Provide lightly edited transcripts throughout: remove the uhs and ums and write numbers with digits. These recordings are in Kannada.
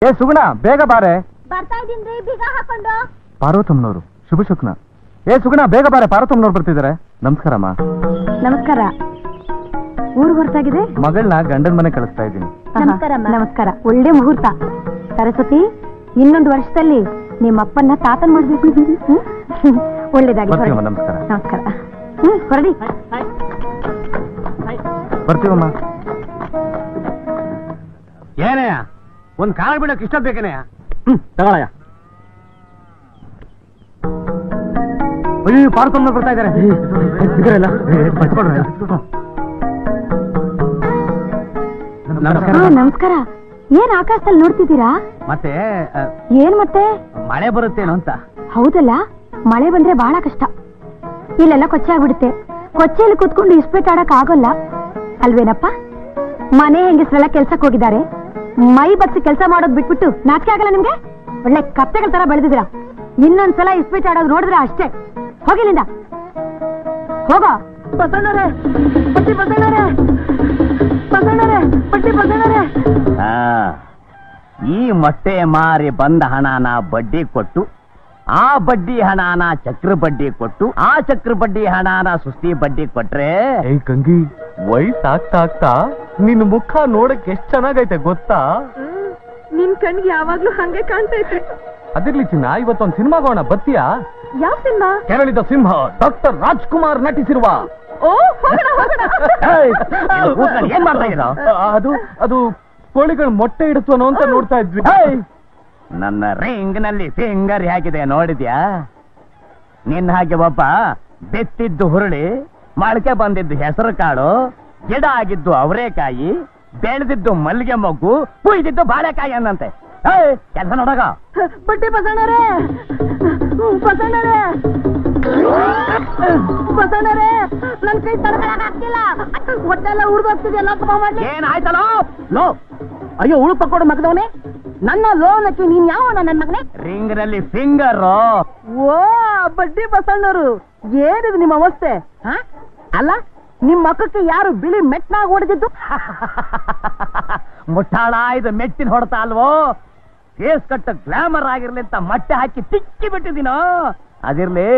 ಏ ಸುಗುಣ ಬೇಗ ಬಾರೆ. ಬರ್ತಾ ಇದೀನ್ರಿ ಬೀಗ ಹಾಕೊಂಡು. ಪಾರ್ವತಮ್ಮನವರು ಶುಭ ಶುಕ್ನ. ಏ ಸುಗುಣ ಬೇಗ ಬಾರೆ, ಪಾರ್ವತಮ್ಮನವ್ರು ಬರ್ತಿದ್ದಾರೆ. ನಮಸ್ಕಾರಮ್ಮ. ನಮಸ್ಕಾರ. ಊರು ಹೊರತಾಗಿದೆ. ಮಗಳನ್ನ ಗಂಡನ ಮನೆ ಕಳಿಸ್ತಾ ಇದ್ದೀನಿ. ನಮಸ್ಕಾರ. ಒಳ್ಳೆ ಮುಹೂರ್ತ. ಸರಸ್ವತಿ, ಇನ್ನೊಂದು ವರ್ಷದಲ್ಲಿ ನಿಮ್ಮಪ್ಪನ್ನ ತಾತನ್ ಮಾಡ್ಬೇಕು. ಒಳ್ಳೇದಾಗಿ. ನಮಸ್ಕಾರ. ನಮಸ್ಕಾರ. ಹೊರಡಿ. ಬರ್ತೀವಮ್ಮ. ಏನಯ್ಯ ಒಂದ್ ಕಾರ್ ಬಿಡಕ್ ಇಷ್ಟ ಬೇಕೇನಯ್ಯ? ತಗೊಳಯ್ಯ. ಅಯ್ಯೋ ಪಾರ್ವತಮ್ಮನವ್ರು ಬರ್ತಾ ಇದ್ದಾರೆ. ನಮಸ್ಕಾರ. ಏನ್ ಆಕಾಶದಲ್ಲಿ ನೋಡ್ತಿದ್ದೀರಾ? ಮತ್ತೆ ಏನ್ ಮತ್ತೆ ಮಳೆ ಬರುತ್ತೇನೋ ಅಂತ. ಹೌದಲ್ಲ, ಮಳೆ ಬಂದ್ರೆ ಬಹಳ ಕಷ್ಟ. ಇಲ್ಲೆಲ್ಲ ಕೊಚ್ಚೆ ಆಗ್ಬಿಡುತ್ತೆ. ಕೊಚ್ಚೆಯಲ್ಲಿ ಕುತ್ಕೊಂಡು ಇಸ್ಪೇಟ್ ಆಡಕ್ ಆಗೋಲ್ಲ ಅಲ್ವೇನಪ್ಪ? ಮನೆ ಹೆಂಗಸ್ರೆಲ್ಲ ಕೆಲ್ಸಕ್ಕೆ ಹೋಗಿದ್ದಾರೆ. ಮೈ ಬಗ್ಸಿ ಕೆಲಸ ಮಾಡೋದ್ ಬಿಟ್ಬಿಟ್ಟು ನಾಚಿಕೆ ಆಗಲ್ಲ ನಿಮ್ಗೆ? ಒಳ್ಳೆ ಕತ್ತೆಗಳ ತರ ಬೆಳೆದಿದ್ದೀರಾ. ಇನ್ನೊಂದ್ಸಲ ಇಸ್ಪೇಟ್ ಆಡೋದು ನೋಡಿದ್ರೆ ಅಷ್ಟೇ. ಹೋಗಿಲ್ಲಿಂದ ಹೋಗೋ. ಬಸಣ್ಣರೇ, ಪಟ್ಟಿ ಬಸಣ್ಣರೇ, ಬಸಣ್ಣರೇ, ಪಟ್ಟಿ ಬಸಣ್ಣರೇ. ಈ ಮೊಟ್ಟೆ ಮಾರಿ ಬಂದ ಹಣನ ಬಡ್ಡಿ ಕೊಟ್ಟು, ಆ ಬಡ್ಡಿ ಹಣನ ಚಕ್ರ ಬಡ್ಡಿ ಕೊಟ್ಟು, ಆ ಚಕ್ರ ಬಡ್ಡಿ ಹಣನ ಸುಸ್ತಿ ಬಡ್ಡಿ ಕೊಟ್ರೆ. ಏ ಗಂಗಿ, ವಯಸ್ಸಾಗ್ತಾ ಆಗ್ತಾ ನಿನ್ ಮುಖ ನೋಡಕ್ ಎಷ್ಟ್ ಚೆನ್ನಾಗೈತೆ ಗೊತ್ತಾ? ನಿನ್ ಕಣ್ಗೆ ಯಾವಾಗ್ಲೂ ಹಂಗೆ ಕಾಣ್ತೈತೆ. ಅದಿರ್ಲಿ ಚಿನ್ನ, ಇವತ್ತೊಂದ್ ಸಿನಿಮಾಗೋಣ, ಬರ್ತೀಯಾ? ಯಾವ ಸಿನಿಮಾ? ಕೆರಳಿದ ಸಿಂಹ ಡಾಕ್ಟರ್ ರಾಜ್ಕುಮಾರ್ ನಟಿಸಿರುವ. ಓ, ಹೋಗೋಣ ಹೋಗೋಣ. ಏನ್ ಮಾಡ್ತಾ ಇದ್ದೀರಾ? ಅದು ಕೋಳಿಗಳು ಮೊಟ್ಟೆ ಇಡುತ್ತನೋ ಅಂತ ನೋಡ್ತಾ ಇದ್ವಿ. ನನ್ನ ರಿಂಗ್ ನಲ್ಲಿ ಫಿಂಗರ್ ಹೇಗಿದೆ ನೋಡಿದ್ಯಾ? ನಿನ್ನ ಹಾಗೆ ಒಬ್ಬ ಬೆತ್ತಿದ್ದು ಹುರುಳಿ, ಮೊಳಕೆ ಬಂದಿದ್ದು ಹೆಸರು ಕಾಳು, ಗಿಡ ಆಗಿದ್ದು ಅವರೇಕಾಯಿ, ಬೆಳೆದಿದ್ದು ಮಲ್ಲಿಗೆ ಮೊಗ್ಗು, ಕುಯ್ದಿದ್ದು ಬಾಳೆಕಾಯಿ ಅನ್ನಂತೆ. ಕೆಲಸ ನೋಡಗ. ಬಡ್ಡಿ ಬಸಣ್ಣರೇ, ಬಸಣ್ಣರೇ, ಬಸಣ್ಣರೇ, ನನ್ ಕೈ ತಡ್ಕೊಳಕ್ಕಾಗ್ತಿಲ್ಲ. ಹೊಟ್ಟೆಲ್ಲ ಉರ್ದೋಗ್ತಿದೆ. ಎಲ್ಲ ತಪ್ಪ ಮಾಡ್ಲಿ. ಏನಾಯ್ತಲ್ಲ? ಲೋ, ಅಯ್ಯೋ ಉಳು ಪಕ್ಕೋಡು ಮಗದವನೇ, ನನ್ನ ಲೋನಕ್ಕೆ ನೀನ್ ಯಾವ ನನ್ನ ಮಗನೇ? ರಿಂಗ್ ನಲ್ಲಿ ಫಿಂಗರ್. ಓ ಬಡ್ಡಿ ಬಸಣ್ಣರು, ಏನಿದು ನಿಮ್ಮ ಅವಸ್ಥೆ? ಅಲ್ಲ, ನಿಮ್ ಮಕ್ಕಕ್ಕೆ ಯಾರು ಬಿಳಿ ಮೆಟ್ನಾಗ ಹೊಡೆದಿದ್ದು? ಮುಟ್ಟಾಳ, ಇದು ಮೆಟ್ಟಿನ ಹೊಡೆತ ಅಲ್ವೋ? ಫೇಸ್ ಕಟ್ಟ ಗ್ಲಾಮರ್ ಆಗಿರ್ಲಿ ಅಂತ ಮೊಟ್ಟೆ ಹಾಕಿ ತಿಕ್ಕಿ ಬಿಟ್ಟಿದ್ದೀನೋ. ಅದಿರ್ಲಿ,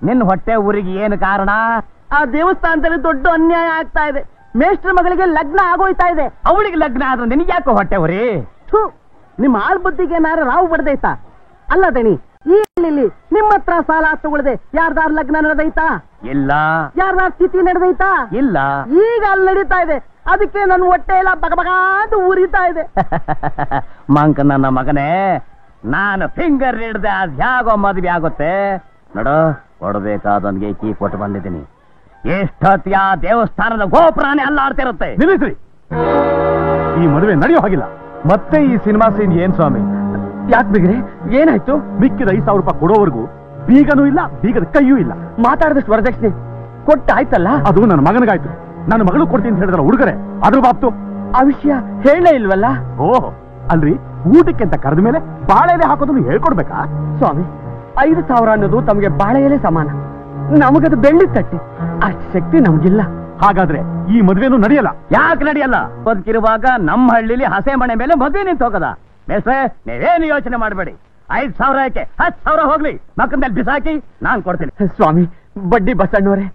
ನಿನ್ ಹೊಟ್ಟೆ ಊರಿಗೆ ಏನು ಕಾರಣ? ಆ ದೇವಸ್ಥಾನದಲ್ಲಿ ದೊಡ್ಡ ಅನ್ಯಾಯ ಆಗ್ತಾ ಇದೆ. ಮೇಷ್ಟ್ರ ಮಗಳಿಗೆ ಲಗ್ನ ಆಗೋಯ್ತಾ ಇದೆ. ಅವಳಿಗೆ ಲಗ್ನ ಆದ್ರೆ ನಿನಗೆ ಯಾಕೋ ಹೊಟ್ಟೆ ಉರಿ? ನಿಮ್ಮ ಆಳ್ ಬುದ್ಧಿಗೆ ಏನಾರ ರಾವು ಬಡ್ದೈತಾ? ಅಲ್ಲ ದಣಿ, ಈ ಹಳ್ಳಿಲಿ ನಿಮ್ಮ ಹತ್ರ ಸಾಲ ತಗೊಳ್ದೆ ಯಾರ್ದಾರ ಲಗ್ನ ನಡೆದೈತಾ? ಇಲ್ಲ. ಯಾರ್ದಾರ ಸ್ಥಿತಿ ನಡೆದೈತಾ? ಇಲ್ಲ. ಈಗ ಅಲ್ಲಿ ನಡೀತಾ ಇದೆ. ಅದಕ್ಕೆ ನನ್ನ ಹೊಟ್ಟೆ ಎಲ್ಲ ಬಗಬಗ ಅಂತ ಉರಿತಾ ಇದೆ. ಮಂಕ ನನ್ನ ಮಗನೇ, ನಾನು ಫಿಂಗರ್ ಹಿಡ್ದೆ ಅದ್ಯಾಗೋ ಮದ್ವೆ ಆಗುತ್ತೆ ನೋಡು. ಕೊಡ್ಬೇಕಾದವನ್ಗೆ ಕೀ ಕೊಟ್ಟು ಬಂದಿದ್ದೀನಿ. ಎಷ್ಟೊತ್ತಿಗೆ ಆ ದೇವಸ್ಥಾನದ ಗೋಪುರಾನೇ ಅಲ್ಲಾಡ್ತಿರುತ್ತೆ. ನಿಲ್ಲಿಸ್ರಿ, ಈ ಮದುವೆ ನಡೆಯೋ ಹಾಗಿಲ್ಲ. ಮತ್ತೆ ಈ ಸಿನಿಮಾ ಸೀನ್ ಏನ್ ಸ್ವಾಮಿ? ಯಾಕೆ ಬಿಗ್ರೆ, ಏನಾಯ್ತು? ಮಿಕ್ಕಿದ 5,000 ರೂಪಾಯಿ ಕೊಡೋವರೆಗೂ ಬೀಗನೂ ಇಲ್ಲ, ಬೀಗದ ಕೈಯೂ ಇಲ್ಲ. ಮಾತಾಡಿದಷ್ಟು ವರದಕ್ಷಿಣೆ ಕೊಟ್ಟಾಯ್ತಲ್ಲ. ಅದು ನನ್ನ ಮಗನಿಗಾಯ್ತು. ನನ್ನ ಮಗಳು ಕೊಡ್ತೀನಿ ಅಂತ ಹೇಳಿದ್ರ ಹುಡುಗರೆ, ಅದ್ರ ಬಾಪ್ತು. ಆ ವಿಷಯ ಹೇಳೇ ಇಲ್ವಲ್ಲ? ಓಹ್, ಅಲ್ರಿ, ಊಟಕ್ಕೆ ಅಂತ ಕರೆದ ಮೇಲೆ ಬಾಳೆ ಎಲೆ ಹಾಕೋದನ್ನು ಹೇಳ್ಕೊಡ್ಬೇಕಾ? ಸ್ವಾಮಿ, 5,000 ಅನ್ನೋದು ತಮಗೆ ಬಾಳೆ ಎಲೆ ಸಮಾನ. ನಮಗದು ಬೆಳ್ಳಿ ತಟ್ಟೆ. ಅಷ್ಟು ಶಕ್ತಿ ನಮ್ಗಿಲ್ಲ. ಹಾಗಾದ್ರೆ ಈ ಮದ್ವೆನೂ ನಡೆಯಲ್ಲ. ಯಾಕೆ ನಡೆಯಲ್ಲ? ಬದುಕಿರುವಾಗ ನಮ್ಮ ಹಳ್ಳಿಲಿ ಹಸೆ ಮನೆ ಮೇಲೆ ಮದ್ವೆ ನಿಂತು ಹೋಗದ. ಮೇಸ್ಟ್ರೆ, ನೀವೇನು ಯೋಚನೆ ಮಾಡಬೇಡಿ. 5,000 ಯಾಕೆ, 10,000 ಹೋಗ್ಲಿ, ಮಕ್ಕಳ ಮೇಲೆ ಬಿಸಾಕಿ ನಾನ್ ಕೊಡ್ತೀನಿ. ಸ್ವಾಮಿ, ಬಡ್ಡಿ ಬಸಣ್ಣವರೇ,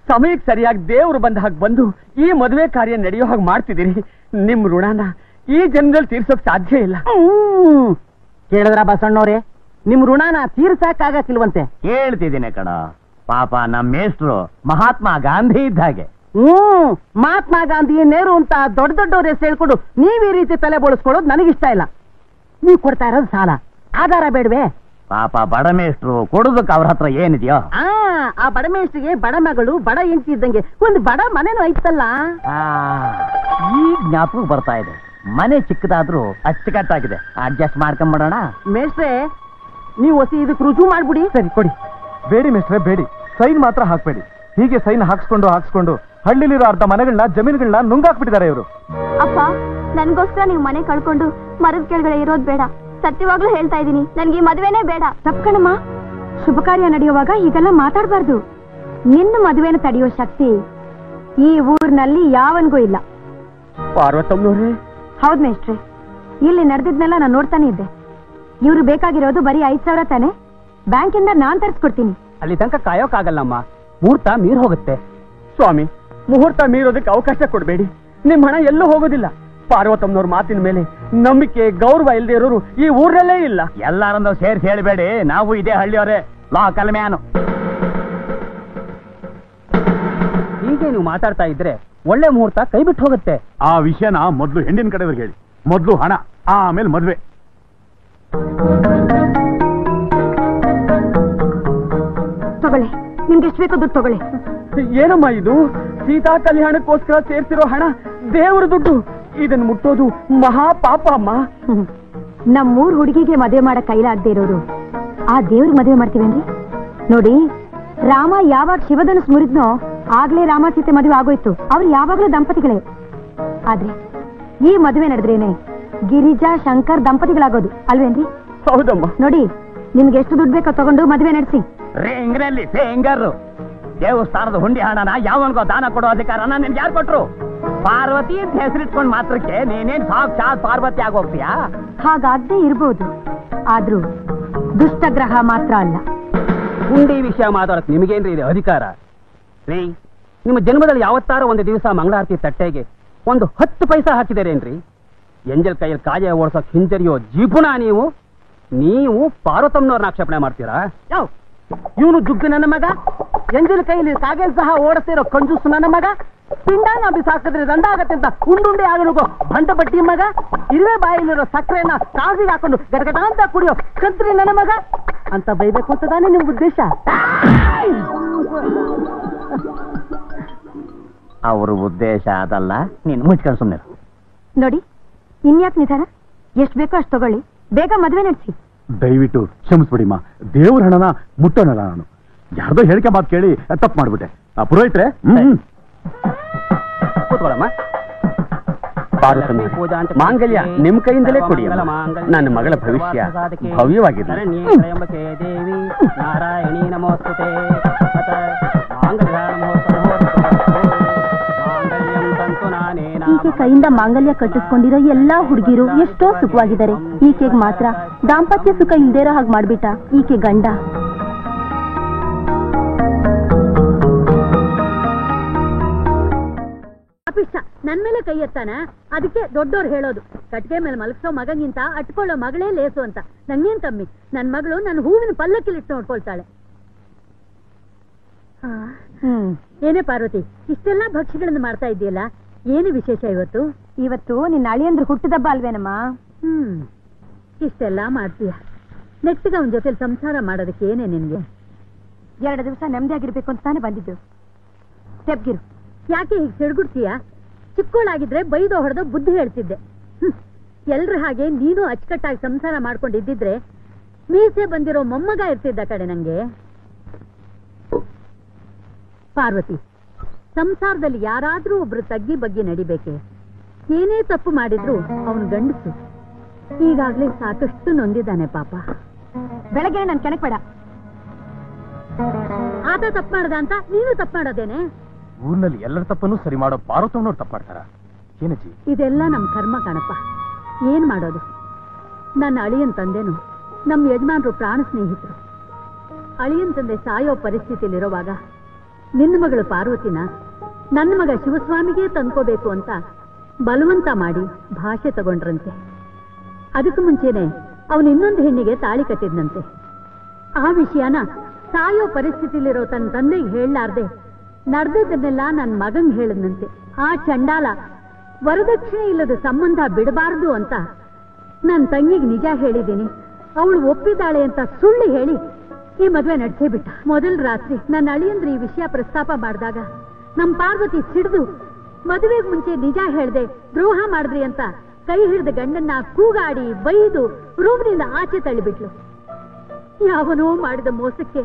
ಸಮಯಕ್ಕೆ ಸರಿಯಾಗಿ ದೇವ್ರು ಬಂದ ಹಾಗೆ ಬಂದು ಈ ಮದುವೆ ಕಾರ್ಯ ನಡೆಯೋ ಹಾಗೆ ಮಾಡ್ತಿದ್ದೀರಿ. ನಿಮ್ ಋಣನ ಈ ಜನ್ಮದಲ್ಲಿ ತೀರ್ಸೋಕ್ ಸಾಧ್ಯ ಇಲ್ಲ. ಕೇಳಿದ್ರ ಬಸಣ್ಣವ್ರೆ, ನಿಮ್ ಋಣನ ತೀರ್ಸಕ್ಕಾಗಕ್ಕಿಲ್ವಂತೆ. ಹೇಳ್ತಿದ್ದೀನಿ ಕಣ. ಪಾಪ ನಮ್ಮ ಮೇಷ್ಟ್ರು ಮಹಾತ್ಮ ಗಾಂಧಿ ಇದ್ದ ಹಾಗೆ. ಮಹಾತ್ಮ ಗಾಂಧಿ, ನೆಹರು ಅಂತ ದೊಡ್ಡ ದೊಡ್ಡವ್ರ ಹೆಸರು ಹೇಳ್ಕೊಂಡು ನೀವ್ ಈ ರೀತಿ ತಲೆ ಬೋಳಿಸ್ಕೊಳ್ಳೋದು ನನಗಿಷ್ಟ ಇಲ್ಲ. ನೀವ್ ಕೊಡ್ತಾ ಇರೋದು ಸಾಲ, ಆಧಾರ ಬೇಡವೆ? ಪಾಪ ಬಡ ಮೇಷ್ಟ್ರು ಕೊಡೋದಕ್ಕೆ ಅವ್ರ ಹತ್ರ ಏನಿದೆಯೋ. ಆ ಬಡ ಮೇಷ್ಟ್ರಿಗೆ ಬಡ ಮಗಳು, ಬಡ ಹೆಂಡತಿ ಇದ್ದಂಗೆ ಒಂದು ಬಡ ಮನೆನೂ ಐತಲ್ಲ. ಈ ಜ್ಞಾಪಕ ಬರ್ತಾ ಇದೆ. ಮನೆ ಚಿಕ್ಕದಾದ್ರೂ ಅಚ್ಚುಕಟ್ಟಾಗಿದೆ. ಅಡ್ಜಸ್ಟ್ ಮಾಡ್ಕೊಂಡ್ಬಿಡೋಣ. ಮೇಷ್ಟ್ರೆ, ನೀವು ಹೊಸಿ ಇದಕ್ಕೆ ರುಜು ಮಾಡ್ಬಿಡಿ. ಸರಿ ಕೊಡಿ. ಬೇಡಿ ಮೇಷ್ಟ್ರೆ, ಬೇಡಿ. ಸೈನ್ ಮಾತ್ರ ಹಾಕ್ಬೇಡಿ. ಹೀಗೆ ಸೈನ್ ಹಾಕ್ಸ್ಕೊಂಡು ಹಳ್ಳಿಲಿರೋ ಅರ್ಧ ಮನೆಗಳನ್ನ, ಜಮೀನುಗಳನ್ನ ನುಂಗಾಕ್ಬಿಟ್ಟಿದ್ದಾರೆ ಇವರು. ಅಪ್ಪ, ನನ್ಗೋಸ್ಕರ ನೀವು ಮನೆ ಕಳ್ಕೊಂಡು ಮರದ ಕೆಳಗಡೆ ಇರೋದ್ ಬೇಡ. ಸತ್ಯವಾಗ್ಲೂ ಹೇಳ್ತಾ ಇದೀನಿ, ನನ್ಗೆ ಈ ಮದುವೆನೇ ಬೇಡ. ತಪ್ಕಣಮ್ಮ, ಶುಭ ಕಾರ್ಯ ನಡೆಯುವಾಗ ಹೀಗೆಲ್ಲ ಮಾತಾಡಬಾರ್ದು. ನಿನ್ನ ಮದುವೆನ ತಡೆಯೋ ಶಕ್ತಿ ಈ ಊರಿನಲ್ಲಿ ಯಾವನ್ಗೂ ಇಲ್ಲ. ಪಾರ್ವತಮ್ಮನವ್ರೆ, ಹೌದ್ ಮೇಷ್ಟ್ರೆ, ಇಲ್ಲಿ ನಡೆದಿದ್ನೆಲ್ಲ ನಾನು ನೋಡ್ತಾನೆ ಇದ್ದೆ. ಇವ್ರು ಬೇಕಾಗಿರೋದು ಬರೀ 5,000 ತಾನೆ. ಬ್ಯಾಂಕಿಂದ ನಾನ್ ತರಿಸ್ಕೊಡ್ತೀನಿ. ಅಲ್ಲಿ ತನಕ ಕಾಯೋಕ್ಕಾಗಲ್ಲಮ್ಮ, ಮುಹೂರ್ತ ಮೀರ್ ಹೋಗುತ್ತೆ. ಸ್ವಾಮಿ, ಮುಹೂರ್ತ ಮೀರೋದಕ್ಕೆ ಅವಕಾಶ ಕೊಡಬೇಡಿ. ನಿಮ್ ಹಣ ಎಲ್ಲೂ ಹೋಗೋದಿಲ್ಲ. ಪಾರ್ವತಮ್ಮನವ್ರ ಮಾತಿನ ಮೇಲೆ ನಂಬಿಕೆ ಗೌರವ ಇಲ್ಲದೆ ಇರೋರು ಈ ಊರಲ್ಲೇ ಇಲ್ಲ. ಎಲ್ಲಾರಂದು ಸೇರ್ಸಿ ಹೇಳಬೇಡಿ, ನಾವು ಇದೇ ಹಳ್ಳಿಯವರೇ, ಲೋಕಲ್ ಮ್ಯಾನು. ಹೀಗೆ ನೀವು ಮಾತಾಡ್ತಾ ಇದ್ರೆ ಒಳ್ಳೆ ಮುಹೂರ್ತ ಕೈ ಬಿಟ್ಟು ಹೋಗುತ್ತೆ. ಆ ವಿಷಯನ ಮೊದಲು ಹೆಣ್ಣಿನ ಕಡೆಯವ್ರಿಗೆ ಹೇಳಿ. ಮೊದಲು ಹಣ, ಆಮೇಲೆ ಮದ್ವೆ. ತಗೊಳ್ಳಿ, ನಿಮ್ಗೆ ಎಷ್ಟು ಬೇಕೋ ದುಡ್ಡು ತಗೊಳ್ಳಿ. ಏನಮ್ಮ ಇದು? ಸೀತಾ ಕಲ್ಯಾಣಕ್ಕೋಸ್ಕರ ಸೇರ್ಸಿರೋ ಹಣ ದೇವರ ದುಡ್ಡು. ಇದನ್ನು ಮುಟ್ಟೋದು ಮಹಾ ಪಾಪ ಅಮ್ಮ. ನಮ್ಮೂರ್ ಹುಡುಗಿಗೆ ಮದುವೆ ಮಾಡಕ್ ಕೈಲಾಗದೆ ಇರೋರು ಆ ದೇವ್ರ ಮದುವೆ ಮಾಡ್ತೀವೇನ್ರಿ? ನೋಡಿ, ರಾಮ ಯಾವಾಗ ಶಿವಧನುಸ್ ಮುರಿದ್ನೋ ಆಗ್ಲೇ ರಾಮ ಸೀತೆ ಮದುವೆ ಆಗೋಯ್ತು. ಅವ್ರು ಯಾವಾಗ್ಲೂ ದಂಪತಿಗಳೇ. ಆದ್ರೆ ಈ ಮದುವೆ ನಡೆದ್ರೇನೆ ಗಿರಿಜಾ ಶಂಕರ್ ದಂಪತಿಗಳಾಗೋದು ಅಲ್ವೇನ್ರಿ? ಹೌದಮ್ಮ. ನೋಡಿ, ನಿಮ್ಗೆ ಎಷ್ಟು ದುಡ್ಡು ಬೇಕೋ ತಗೊಂಡು ಮದುವೆ ನಡೆಸಿ. ರಿಂಗ್ನಲ್ಲಿ ಫಿಂಗರ್. ದೇವಸ್ಥಾನದ ಹುಂಡಿ ಹಣನ ಯಾವನ್ಗೋ ದಾನ ಕೊಡೋ ಅಧಿಕಾರನ ನಿನ್ಗೆ ಯಾರು ಕೊಟ್ರು? ಪಾರ್ವತಿ ಅಂತ ಹೆಸರಿಟ್ಕೊಂಡ್ ಮಾತ್ರಕ್ಕೆ ನೀನೇನ್ ಸಾಕ್ಷಾತ್ ಪಾರ್ವತಿ ಆಗೋಗ್ತೀಯಾ? ಹಾಗಾಗದೆ ಇರ್ಬೋದು, ಆದ್ರೂ ದುಷ್ಟಗ್ರಹ ಮಾತ್ರ ಅಲ್ಲ. ಹುಂಡಿ ವಿಷಯ ಮಾತಾಡಕ್ ನಿಮಗೇನ್ರಿ ಇದೆ ಅಧಿಕಾರ? ರೀ, ನಿಮ್ಮ ಜನ್ಮದಲ್ಲಿ ಯಾವತ್ತಾರ ಒಂದು ದಿವಸ ಮಂಗಳಾರತಿ ತಟ್ಟೆಗೆ ಒಂದು 10 ಪೈಸಾ ಹಾಕಿದಾರೇನ್ರಿ? ಎಂಜಲ್ ಕೈಯಲ್ಲಿ ಕಾಜೆ ಓಡಿಸೋಕ್ ಹಿಂಜರಿಯೋ ಜೀಪುಣ ನೀವು. ನೀವು ಪಾರ್ವತಮ್ಮನವ್ರನ್ನ ಆಕ್ಷೇಪಣೆ ಮಾಡ್ತೀರಾ? ಯಾವ ಇವನು ಜುಗ್ಗು ನನ್ನ ಮಗ, ಎಂಜಲ್ ಕೈಯಲ್ಲಿ ಕಾಗೆಲ್ ಸಹ ಓಡಿಸ್ತಿರೋ ಕಂಜೂಸು ನನ್ನ ಮಗ, ಪಿಂಡಾನ ಬಿಸಾಕಿದ್ರೆ ದಂಡ ಆಗತ್ತೆ ಅಂತ ಉಂಡುಂಡೆ ಆಗಲಿಗೋ ಬಂಟ ಬಟ್ಟಿ ಮಗ, ಇರುವೆ ಬಾಯಿಲಿರೋ ಸಕ್ಕರೆನ ಕಾಸಿಗೆ ಹಾಕೊಂಡು ಗಡಗಡ ಅಂತ ಕುಡಿಯೋ ಕಂತ್ರಿ ನನ್ನ ಮಗ ಅಂತ ಬೈಬೇಕು ಅಂತ ತಾನೇ ನಿಮ್ ಉದ್ದೇಶ? ಅವ್ರ ಉದ್ದೇಶ ಅದಲ್ಲ. ನೀನು ಮುಚ್ಕೊಂಡು ಸುಮ್ಮನೆ ನೋಡಿ, ಇನ್ಯಾಕ್ ನಿಧಾನ? ಎಷ್ಟು ಬೇಕೋ ಅಷ್ಟು ತಗೊಳ್ಳಿ, ಬೇಗ ಮದುವೆ ನಡೆಸಿ. ದಯವಿಟ್ಟು ಕ್ಷಮಿಸ್ಬಿಡಿಮ್ಮ, ದೇವ್ರ ಹಣನ ಮುಟ್ಟೋನಲ್ಲ ನಾನು. ಯಾರ್ದೋ ಹೇಳಿಕೆ ಮಾತು ಕೇಳಿ ತಪ್ಪು ಮಾಡ್ಬಿಟ್ಟೆ. ಪುರೋಹಿತ್ರೆ, ಕೂತ್ಕೊಳ್ಳಮ್ಮ. ಮಾಂಗಲ್ಯ ನಿಮ್ ಕೈಯಿಂದಲೇ ಕೊಡಿ. ನನ್ನ ಮಗಳ ಭವಿಷ್ಯ ಭವ್ಯವಾಗಿರಲಿ. ದೇವಿ ನಾರಾಯಣಿ ನಮೋಸ್ತುತೆ. ಈಕೆ ಕೈಯಿಂದ ಮಾಂಗಲ್ಯ ಕಟ್ಟಿಸ್ಕೊಂಡಿರೋ ಎಲ್ಲಾ ಹುಡುಗಿರು ಎಷ್ಟೋ ಸುಖವಾಗಿದ್ದಾರೆ. ಈಕೆಗೆ ಮಾತ್ರ ದಾಂಪತ್ಯ ಸುಖ ಇಲ್ದೇ ಇರೋ ಹಾಗೆ ಮಾಡ್ಬಿಟ್ಟ ಈಕೆ ಗಂಡ. ನನ್ ಮೇಲೆ ಕೈ ಎತ್ತಾನ, ಅದಕ್ಕೆ ದೊಡ್ಡೋರು ಹೇಳೋದು ಕಟ್ಗೆ ಮೇಲೆ ಮಲಗಿಸೋ ಮಗನಿಂತ ಅಟ್ಕೊಳ್ಳೋ ಮಗಳೇ ಲೇಸು ಅಂತ. ನಂಗೇನ್ ಕಮ್ಮಿ, ನನ್ ಮಗಳು ನನ್ನ ಹೂವಿನ ಪಲ್ಲಕ್ಕಿಲಿಟ್ಟು ನೋಡ್ಕೊಳ್ತಾಳೆ. ಏನೇ ಪಾರ್ವತಿ, ಇಷ್ಟೆಲ್ಲಾ ಭಕ್ಷ್ಯಗಳನ್ನು ಮಾಡ್ತಾ ಇದೆಯಲ್ಲ, ಏನು ವಿಶೇಷ ಇವತ್ತು? ಇವತ್ತು ನಿನ್ನ ಅಳಿಯಂದ್ರು ಹುಟ್ಟಿದಬ್ಬ ಅಲ್ವೇನಮ್ಮ? ಇಷ್ಟೆಲ್ಲಾ ಮಾಡ್ತೀಯ, ನೆಟ್ಟಿಗೆ ಅವನ ಜೊತೆ ಸಂಸಾರ ಮಾಡೋದಕ್ಕೆ ಏನೇ ನಿನ್ಗೆ? 2 ದಿವಸ ನೆಮ್ಮದಿಯಾಗಿರ್ಬೇಕು ಅಂತ ತಾನೇ ಬಂದಿದ್ದು. ತೆಪ್ಗಿರು. ಯಾಕೆ ಹೀಗೆ ಸಿಡ್ಗುಡ್ತೀಯ? ಚಿಕ್ಕೋಳಾಗಿದ್ರೆ ಬೈದೋ ಹೊಡೆದೋ ಬುದ್ಧಿ ಹೇಳ್ತಿದ್ದೆ. ಎಲ್ರ ಹಾಗೆ ನೀನು ಅಚ್ಚುಕಟ್ಟಾಗಿ ಸಂಸಾರ ಮಾಡ್ಕೊಂಡಿದ್ದಿದ್ರೆ ಮೀಸೆ ಬಂದಿರೋ ಮೊಮ್ಮಗ ಇರ್ತಿದ್ದ ಕಡೆ ನಂಗೆ. ಪಾರ್ವತಿ, ಸಂಸಾರದಲ್ಲಿ ಯಾರಾದ್ರೂ ಒಬ್ರು ತಗ್ಗಿ ಬಗ್ಗಿ ನಡಿಬೇಕೆ? ಏನೇ ತಪ್ಪು ಮಾಡಿದ್ರು ಅವನು ಗಂಡಸು. ಈಗಾಗ್ಲೇ ಸಾಕಷ್ಟು ನೊಂದಿದ್ದಾನೆ ಪಾಪ. ಬೆಳಗ್ಗೆ ನನ್ ಕೆಣಕ್ ಬೇಡ. ಆತ ತಪ್ಪು ಮಾಡ್ದ ಅಂತ ನೀನು ತಪ್ಪು ಮಾಡೋದೇನೆ? ಊರ್ನಲ್ಲಿ ಎಲ್ಲರ ತಪ್ಪನ್ನು ಸರಿ ಮಾಡೋ ಪಾರ್ವತಮ್ಮನವ್ರು ತಪ್ಪು ಮಾಡ್ತಾರ ಏನಜ್ಜಿ? ಇದೆಲ್ಲ ನಮ್ ಕರ್ಮ ಕಣಪ್ಪ. ಏನ್ ಮಾಡೋದು? ನನ್ನ ಅಳಿಯನ್ ತಂದೆನು ನಮ್ ಯಜಮಾನ್ರು ಪ್ರಾಣ ಸ್ನೇಹಿತರು. ಅಳಿಯನ್ ತಂದೆ ಸಾಯೋ ಪರಿಸ್ಥಿತಿಲಿರುವಾಗ ನಿನ್ನ ಮಗಳು ಪಾರ್ವತಿನ ನನ್ನ ಮಗ ಶಿವಸ್ವಾಮಿಗೆ ತಂದ್ಕೋಬೇಕು ಅಂತ ಬಲವಂತ ಮಾಡಿ ಭಾಷೆ ತಗೊಂಡ್ರಂತೆ. ಅದಕ್ಕೂ ಮುಂಚೆನೆ ಅವನು ಇನ್ನೊಂದು ಹೆಣ್ಣಿಗೆ ತಾಳಿ ಕಟ್ಟಿದ್ನಂತೆ. ಆ ವಿಷಯನ ಸಾಯೋ ಪರಿಸ್ಥಿತಿಲಿರೋ ತನ್ನ ತಂದೆಗೆ ಹೇಳಲಾರ್ದೆ ನಡೆದದನ್ನೆಲ್ಲ ನನ್ನ ಮಗಂಗ್ ಹೇಳದ್ನಂತೆ. ಆ ಚಂಡಾಲ ವರದಕ್ಷಿಣೆ ಇಲ್ಲದ ಸಂಬಂಧ ಬಿಡಬಾರದು ಅಂತ ನನ್ನ ತಂಗಿಗೆ ನಿಜ ಹೇಳಿದ್ದೀನಿ. ಅವಳು ಒಪ್ಪಿದ್ದಾಳೆ ಅಂತ ಸುಳ್ಳು ಹೇಳಿ ಈ ಮದುವೆ ನಡೆಸೇ ಬಿಟ್ಟ. ಮೊದಲ ರಾತ್ರಿ ನನ್ನ ಅಳಿಯಂದ್ರೆ ಈ ವಿಷಯ ಪ್ರಸ್ತಾಪ ಮಾಡಿದಾಗ ನಮ್ ಪಾರ್ವತಿ ಸಿಡಿದು ಮದುವೆಗೆ ಮುಂಚೆ ನಿಜ ಹೇಳ್ದೆ ದ್ರೋಹ ಮಾಡಿದ್ರಿ ಅಂತ ಕೈ ಹಿಡಿದ ಗಂಡನ್ನ ಕೂಗಾಡಿ ಬೈದು ರೂಮ್ನಿಂದ ಆಚೆ ತಳ್ಳಿಬಿಟ್ಲು. ಯಾವನೋ ಮಾಡಿದ ಮೋಸಕ್ಕೆ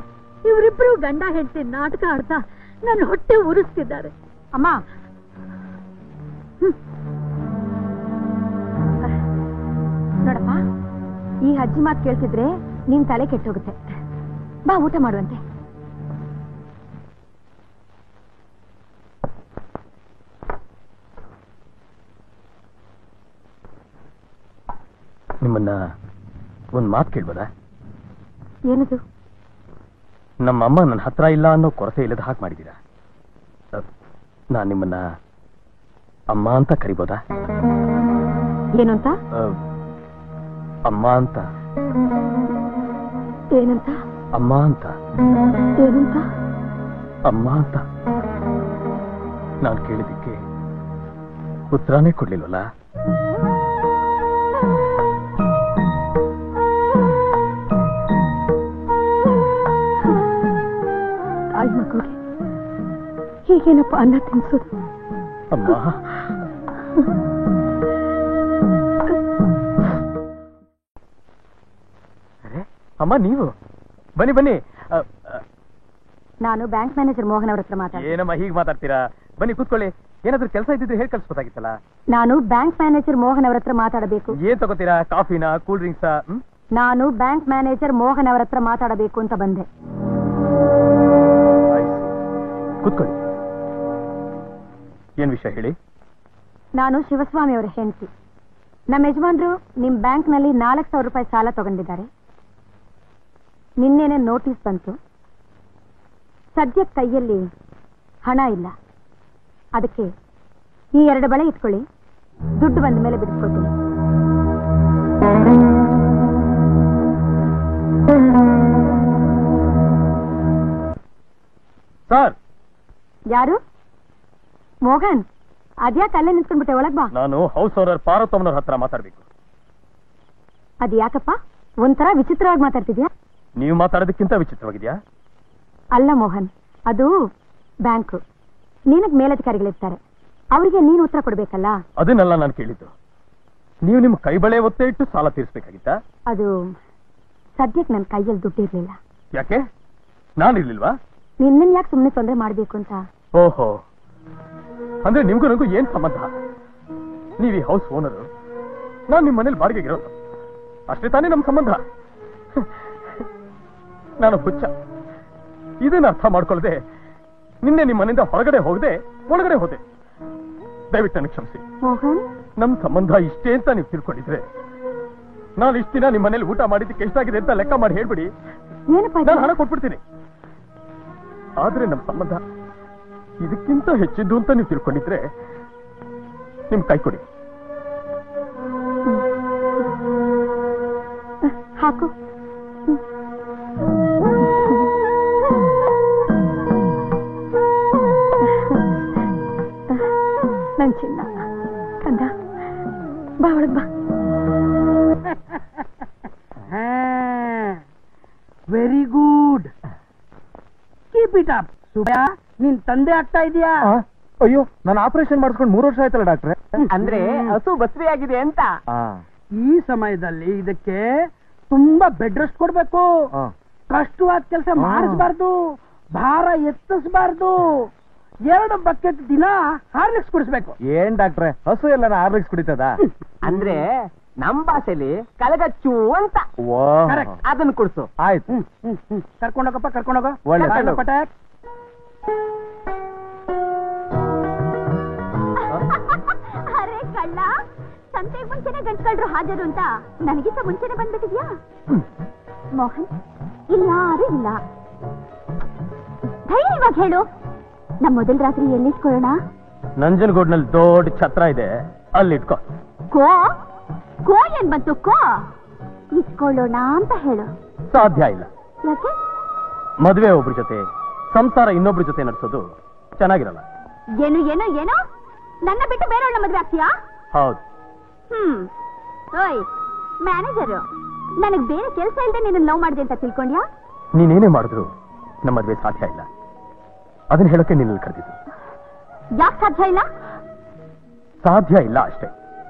ಇವರಿಬ್ರು ಗಂಡ ಹೆಂಡತಿ ನಾಟಕ ಆಡ್ತಾ ನನ್ನ ಹೊಟ್ಟೆ ಉರಿಸ್ತಿದ್ದಾರೆ. ಅಮ್ಮ, ನೋಡಪ್ಪ, ಈ ಅಜ್ಜಿ ಮಾತು ಕೇಳ್ತಿದ್ರೆ ನಿನ್ ತಲೆ ಕೆಟ್ಟೋಗುತ್ತೆ. ಬಾ, ಊಟ ಮಾಡುವಂತೆ. ನಿಮ್ಮನ್ನ ಒಂದು ಮಾತು ಕೇಳ್ಬೋದಾ? ಏನದು? ನಮ್ಮಮ್ಮ ನನ್ನ ಹತ್ರ ಇಲ್ಲ ಅನ್ನೋ ಕೊರತೆ ಇಲ್ಲದ ಹಾಗೆ ಮಾಡಿದ್ದೀರಾ. ನಾನು ನಿಮ್ಮನ್ನ ಅಮ್ಮ ಅಂತ ಕರಿಬೋದಾ? ಏನು ಅಂತ? ಅಮ್ಮ ಅಂತ. ಏನಂತ? ಅಮ್ಮ ಅಂತ. ಏನಂತ? ಅಮ್ಮ ಅಂತ. ನಾನು ಕೇಳಿದ್ದಕ್ಕೆ ಉತ್ತರನೇ ಕೊಡ್ಲಿಲ್ವಲ್ಲ? ತಾಯಿ ಮಗುಗೆ ಹೀಗೇನಪ್ಪ ಅನ್ನ ತಿನ್ಸೋದು? ಅಮ್ಮ, ಅಮ್ಮ ನೀವು ಬನ್ನಿ ಬನ್ನಿ. ನಾನು ಬ್ಯಾಂಕ್ ಮ್ಯಾನೇಜರ್ ಮೋಹನ್ ಅವ್ರ ಹತ್ರ ಮಾತಾಡ್ತೀನಿ. ಏನಮ್ಮ ಹೀಗೆ ಮಾತಾಡ್ತೀರಾ? ಬನ್ನಿ ಕೂತ್ಕೊಳ್ಳಿ. ಏನಾದ್ರೂ ಕೆಲಸ ಇದ್ದಿದ್ರೆ ಹೇಳಿ ಕಳ್ಸ್ಬೋದಾಗಿತ್ತಲ್ಲ. ನಾನು ಬ್ಯಾಂಕ್ ಮ್ಯಾನೇಜರ್ ಮೋಹನ್ ಅವ್ರ ಹತ್ರ ಮಾತಾಡಬೇಕು. ಏನ್ ತಗೋತೀರಾ? ಕಾಫಿನಾ, ಕೂಲ್ ಡ್ರಿಂಕ್ಸಾ? ನಾನು ಬ್ಯಾಂಕ್ ಮ್ಯಾನೇಜರ್ ಮೋಹನ್ ಅವರ ಹತ್ರ ಮಾತಾಡಬೇಕು ಅಂತ ಬಂದೆ. ಕೂತ್ಕೊಳ್ಳಿ. ಏನ್ ವಿಷಯ ಹೇಳಿ. ನಾನು ಶಿವಸ್ವಾಮಿ ಅವರ ಹೆಂಡತಿ. ನಮ್ಮ ಯಜಮಾನ್ರು ನಿಮ್ ಬ್ಯಾಂಕ್ ನಲ್ಲಿ 4,000 ರೂಪಾಯಿ ಸಾಲ ತಗೊಂಡಿದ್ದಾರೆ. ನಿನ್ನೆನೆ ನೋಟಿಸ್ ಬಂತು. ಸದ್ಯಕ್ಕೆ ಕೈಯಲ್ಲಿ ಹಣ ಇಲ್ಲ. ಅದಕ್ಕೆ ಈ 2 ಬಳೆ ಇಟ್ಕೊಳ್ಳಿ, ದುಡ್ಡು ಬಂದ ಮೇಲೆ ಬಿಡಿಸ್ಕೊತೀನಿ. ಸರ್. ಯಾರು? ಮೋಹನ್, ಅದ್ಯಾಕೆ ಅಲ್ಲೇ ನಿಂತ್ಕೊಂಡ್ಬಿಟ್ಟೆ? ಒಳಗ್ ಬಾ. ನಾನು ಹೌಸ್ ಓನರ್ ಪಾರ್ವತಮ್ಮನವ್ರ ಹತ್ರ ಮಾತಾಡ್ಬೇಕು. ಅದ್ ಯಾಕಪ್ಪ ಒಂಥರ ವಿಚಿತ್ರವಾಗಿ ಮಾತಾಡ್ತಿದ್ಯಾ? ನೀವು ಮಾತಾಡೋದಕ್ಕಿಂತ ವಿಚಿತ್ರವಾಗಿದ್ಯಾ? ಅಲ್ಲ ಮೋಹನ್, ಅದು ಬ್ಯಾಂಕು. ನಿನಗ್ ಮೇಲಧಿಕಾರಿಗಳಿರ್ತಾರೆ, ಅವರಿಗೆ ನೀನು ಉತ್ತರ ಕೊಡ್ಬೇಕಲ್ಲ. ಅದನ್ನೆಲ್ಲ ನಾನು ಕೇಳಿದ್ದು. ನೀವು ನಿಮ್ಮ ಕೈ ಬಳೆ ಒತ್ತೆ ಇಟ್ಟು ಸಾಲ ತೀರಿಸಬೇಕಾಗಿತ್ತಾ? ಅದು ಸದ್ಯಕ್ಕೆ ನನ್ನ ಕೈಯಲ್ಲಿ ದುಡ್ಡಿರ್ಲಿಲ್ಲ. ಯಾಕೆ? ನಾನಿರ್ಲಿಲ್ವಾ? ನಿನ್ನ ಯಾಕೆ ಸುಮ್ಮನೆ ತೊಂದರೆ ಮಾಡ್ಬೇಕು ಅಂತ. ಓಹೋ, ಅಂದ್ರೆ ನಿಮ್ಗೂ ನನಗೂ ಏನ್ ಸಂಬಂಧ? ನೀವ್ ಈ ಹೌಸ್ ಓನರು, ನಾನ್ ನಿಮ್ ಮನೇಲಿ ಬಾಡಿಗೆಗಿರೋದು, ಅಷ್ಟೇ ತಾನೇ ನಮ್ ಸಂಬಂಧ. ನಾನು ಹುಚ್ಚ. ಇದನ್ನ ಅರ್ಥ ಮಾಡ್ಕೊಳ್ಳದೆ ನಿನ್ನೆ ನಿಮ್ಮ ಮನೆಯಿಂದ ಹೊರಗಡೆ ಹೋಗದೆ ಒಳಗಡೆ ಹೋದೆ. ದಯವಿಟ್ಟು ನನಗೆ ಕ್ಷಮಿಸಿ. ಮೋಹನ್, ನಮ್ ಸಂಬಂಧ ಇಷ್ಟೇ ಅಂತ ನೀವು ತಿಳ್ಕೊಂಡಿದ್ರೆ ನಾನು ಇಷ್ಟ ದಿನ ನಿಮ್ಮ ಮನೇಲಿ ಊಟ ಮಾಡಿದ್ದಕ್ಕೆ ಎಷ್ಟಾಗಿದೆ ಅಂತ ಲೆಕ್ಕ ಮಾಡಿ ಹೇಳ್ಬಿಡಿ, ಏನಪ್ಪ ನಾನು ಹಣ ಕೊಟ್ಬಿಡ್ತೀನಿ. ಆದ್ರೆ ನಮ್ ಸಂಬಂಧ ಇದಕ್ಕಿಂತ ಹೆಚ್ಚಿದ್ದು ಅಂತ ನೀವು ತಿಳ್ಕೊಂಡಿದ್ರೆ ನಿಮ್ ಕೈ ಕೊಡಿ. ಹಾಕು. ನನ್ ಚಿನ್ನ ಕಂದ, ಬಾ ಒಳಗ್ ಬಾ. Very good, keep it up. Subya, ನಿನ್ ತಂದೆ ಆಗ್ತಾ ಇದೀಯಾ? ಅಯ್ಯೋ, ನಾನು ಆಪರೇಷನ್ ಮಾಡಿಸ್ಕೊಂಡು 3 ವರ್ಷ ಆಯ್ತಲ್ಲ ಡಾಕ್ಟ್ರೆ. ಅಂದ್ರೆ ಹಸು ಬಸವಿ ಆಗಿದೆ ಅಂತ. ಈ ಸಮಯದಲ್ಲಿ ಇದಕ್ಕೆ ತುಂಬಾ ಬೆಡ್ ರೆಸ್ಟ್ ಕೊಡ್ಬೇಕು. ಕಷ್ಟವಾದ ಕೆಲಸ ಮಾಡಿಸಬಾರ್ದು, ಭಾರ ಎತ್ತಿಸಬಾರ್ದು. 2 ಬಕೆಟ್ ದಿನ ಹಾರ್ಲಿಕ್ಸ್ ಕುಡಿಸ್ಬೇಕು. ಏನ್ ಡಾಕ್ಟ್ರೆ, ಹಸು ಎಲ್ಲ ಹಾರ್ಲಿಕ್ಸ್ ಕುಡಿತದ? ಅಂದ್ರೆ ನಮ್ ಭಾಷೆಲಿ ಕಲಗಚ್ಚು ಅಂತ. Correct. ಅದನ್ನ ಕುಡಿಸು. ಆಯ್ತು. ಕರ್ಕೊಂಡೋಗಪ್ಪ, ಕರ್ಕೊಂಡೋಗ. ಒಳ್ಳೆ ಪಟಾಕ್. ಅರೆ ಕಳ್ಳ, ಸಂತೆಗೆ ಮುಂಚೆನೆ ಗಂಟ್ಕಳ್ರು ಹಾಜರು ಅಂತ ನನಗಿಂತ ಮುಂಚೆನೆ ಬಂದ್ಬಿಟ್ಟಿದ್ಯಾ? ಮೋಹನ್, ಇಲ್ಲಿ ಯಾರು ಇಲ್ಲ. ಧೈರ್ಯವಾಗಿ ಹೇಳು, ನಮ್ಮ ಮೊದಲ ರಾತ್ರಿ ಎಲ್ಲಿಟ್ಕೊಳ್ಳೋಣ? ನಂಜನಗೂಡ್ನಲ್ಲಿ ದೊಡ್ಡ ಛತ್ರ ಇದೆ, ಅಲ್ಲಿ ಇಟ್ಕೋ. ಕೋ ಕೋ ಏನ್ ಬಂತು? ಕೋ ಇಟ್ಕೊಳ್ಳೋಣ ಅಂತ ಹೇಳು. ಸಾಧ್ಯ ಇಲ್ಲ. ಯಾಕೆ? ಮದುವೆ ಒಬ್ರ ಜೊತೆ, ಸಂಸಾರ ಇನ್ನೊಬ್ರ ಜೊತೆ ನಡೆಸೋದು ಚೆನ್ನಾಗಿರಲ್ಲ. ಏನು ಏನು ಏನು? ನನ್ನ ಬಿಟ್ಟು ಬೇರೆಯವಳ ಮದುವೆ ಆಗ್ತೀಯಾ? ಹೌದು. ಓಯ್ ಮ್ಯಾನೇಜರು, ನನಗ್ ಬೇರೆ ಕೆಲಸ ಇಲ್ಲದೆ ನಿನ್ನ ಲವ್ ಮಾಡಿದೆ ಅಂತ ತಿಳ್ಕೊಂಡ್ಯಾ? ನೀನೇನೇ ಮಾಡಿದ್ರು ನಮ್ಮ ಮದುವೆ ಸಾಧ್ಯ ಇಲ್ಲ. ಅದನ್ನ ಹೇಳೋಕೆ ನಿನ್ನಲ್ಲಿ ಕರೆದಿದ್ದು. ಯಾಕೆ ಸಾಧ್ಯ ಇಲ್ಲ? ಸಾಧ್ಯ ಇಲ್ಲ ಅಷ್ಟೇ.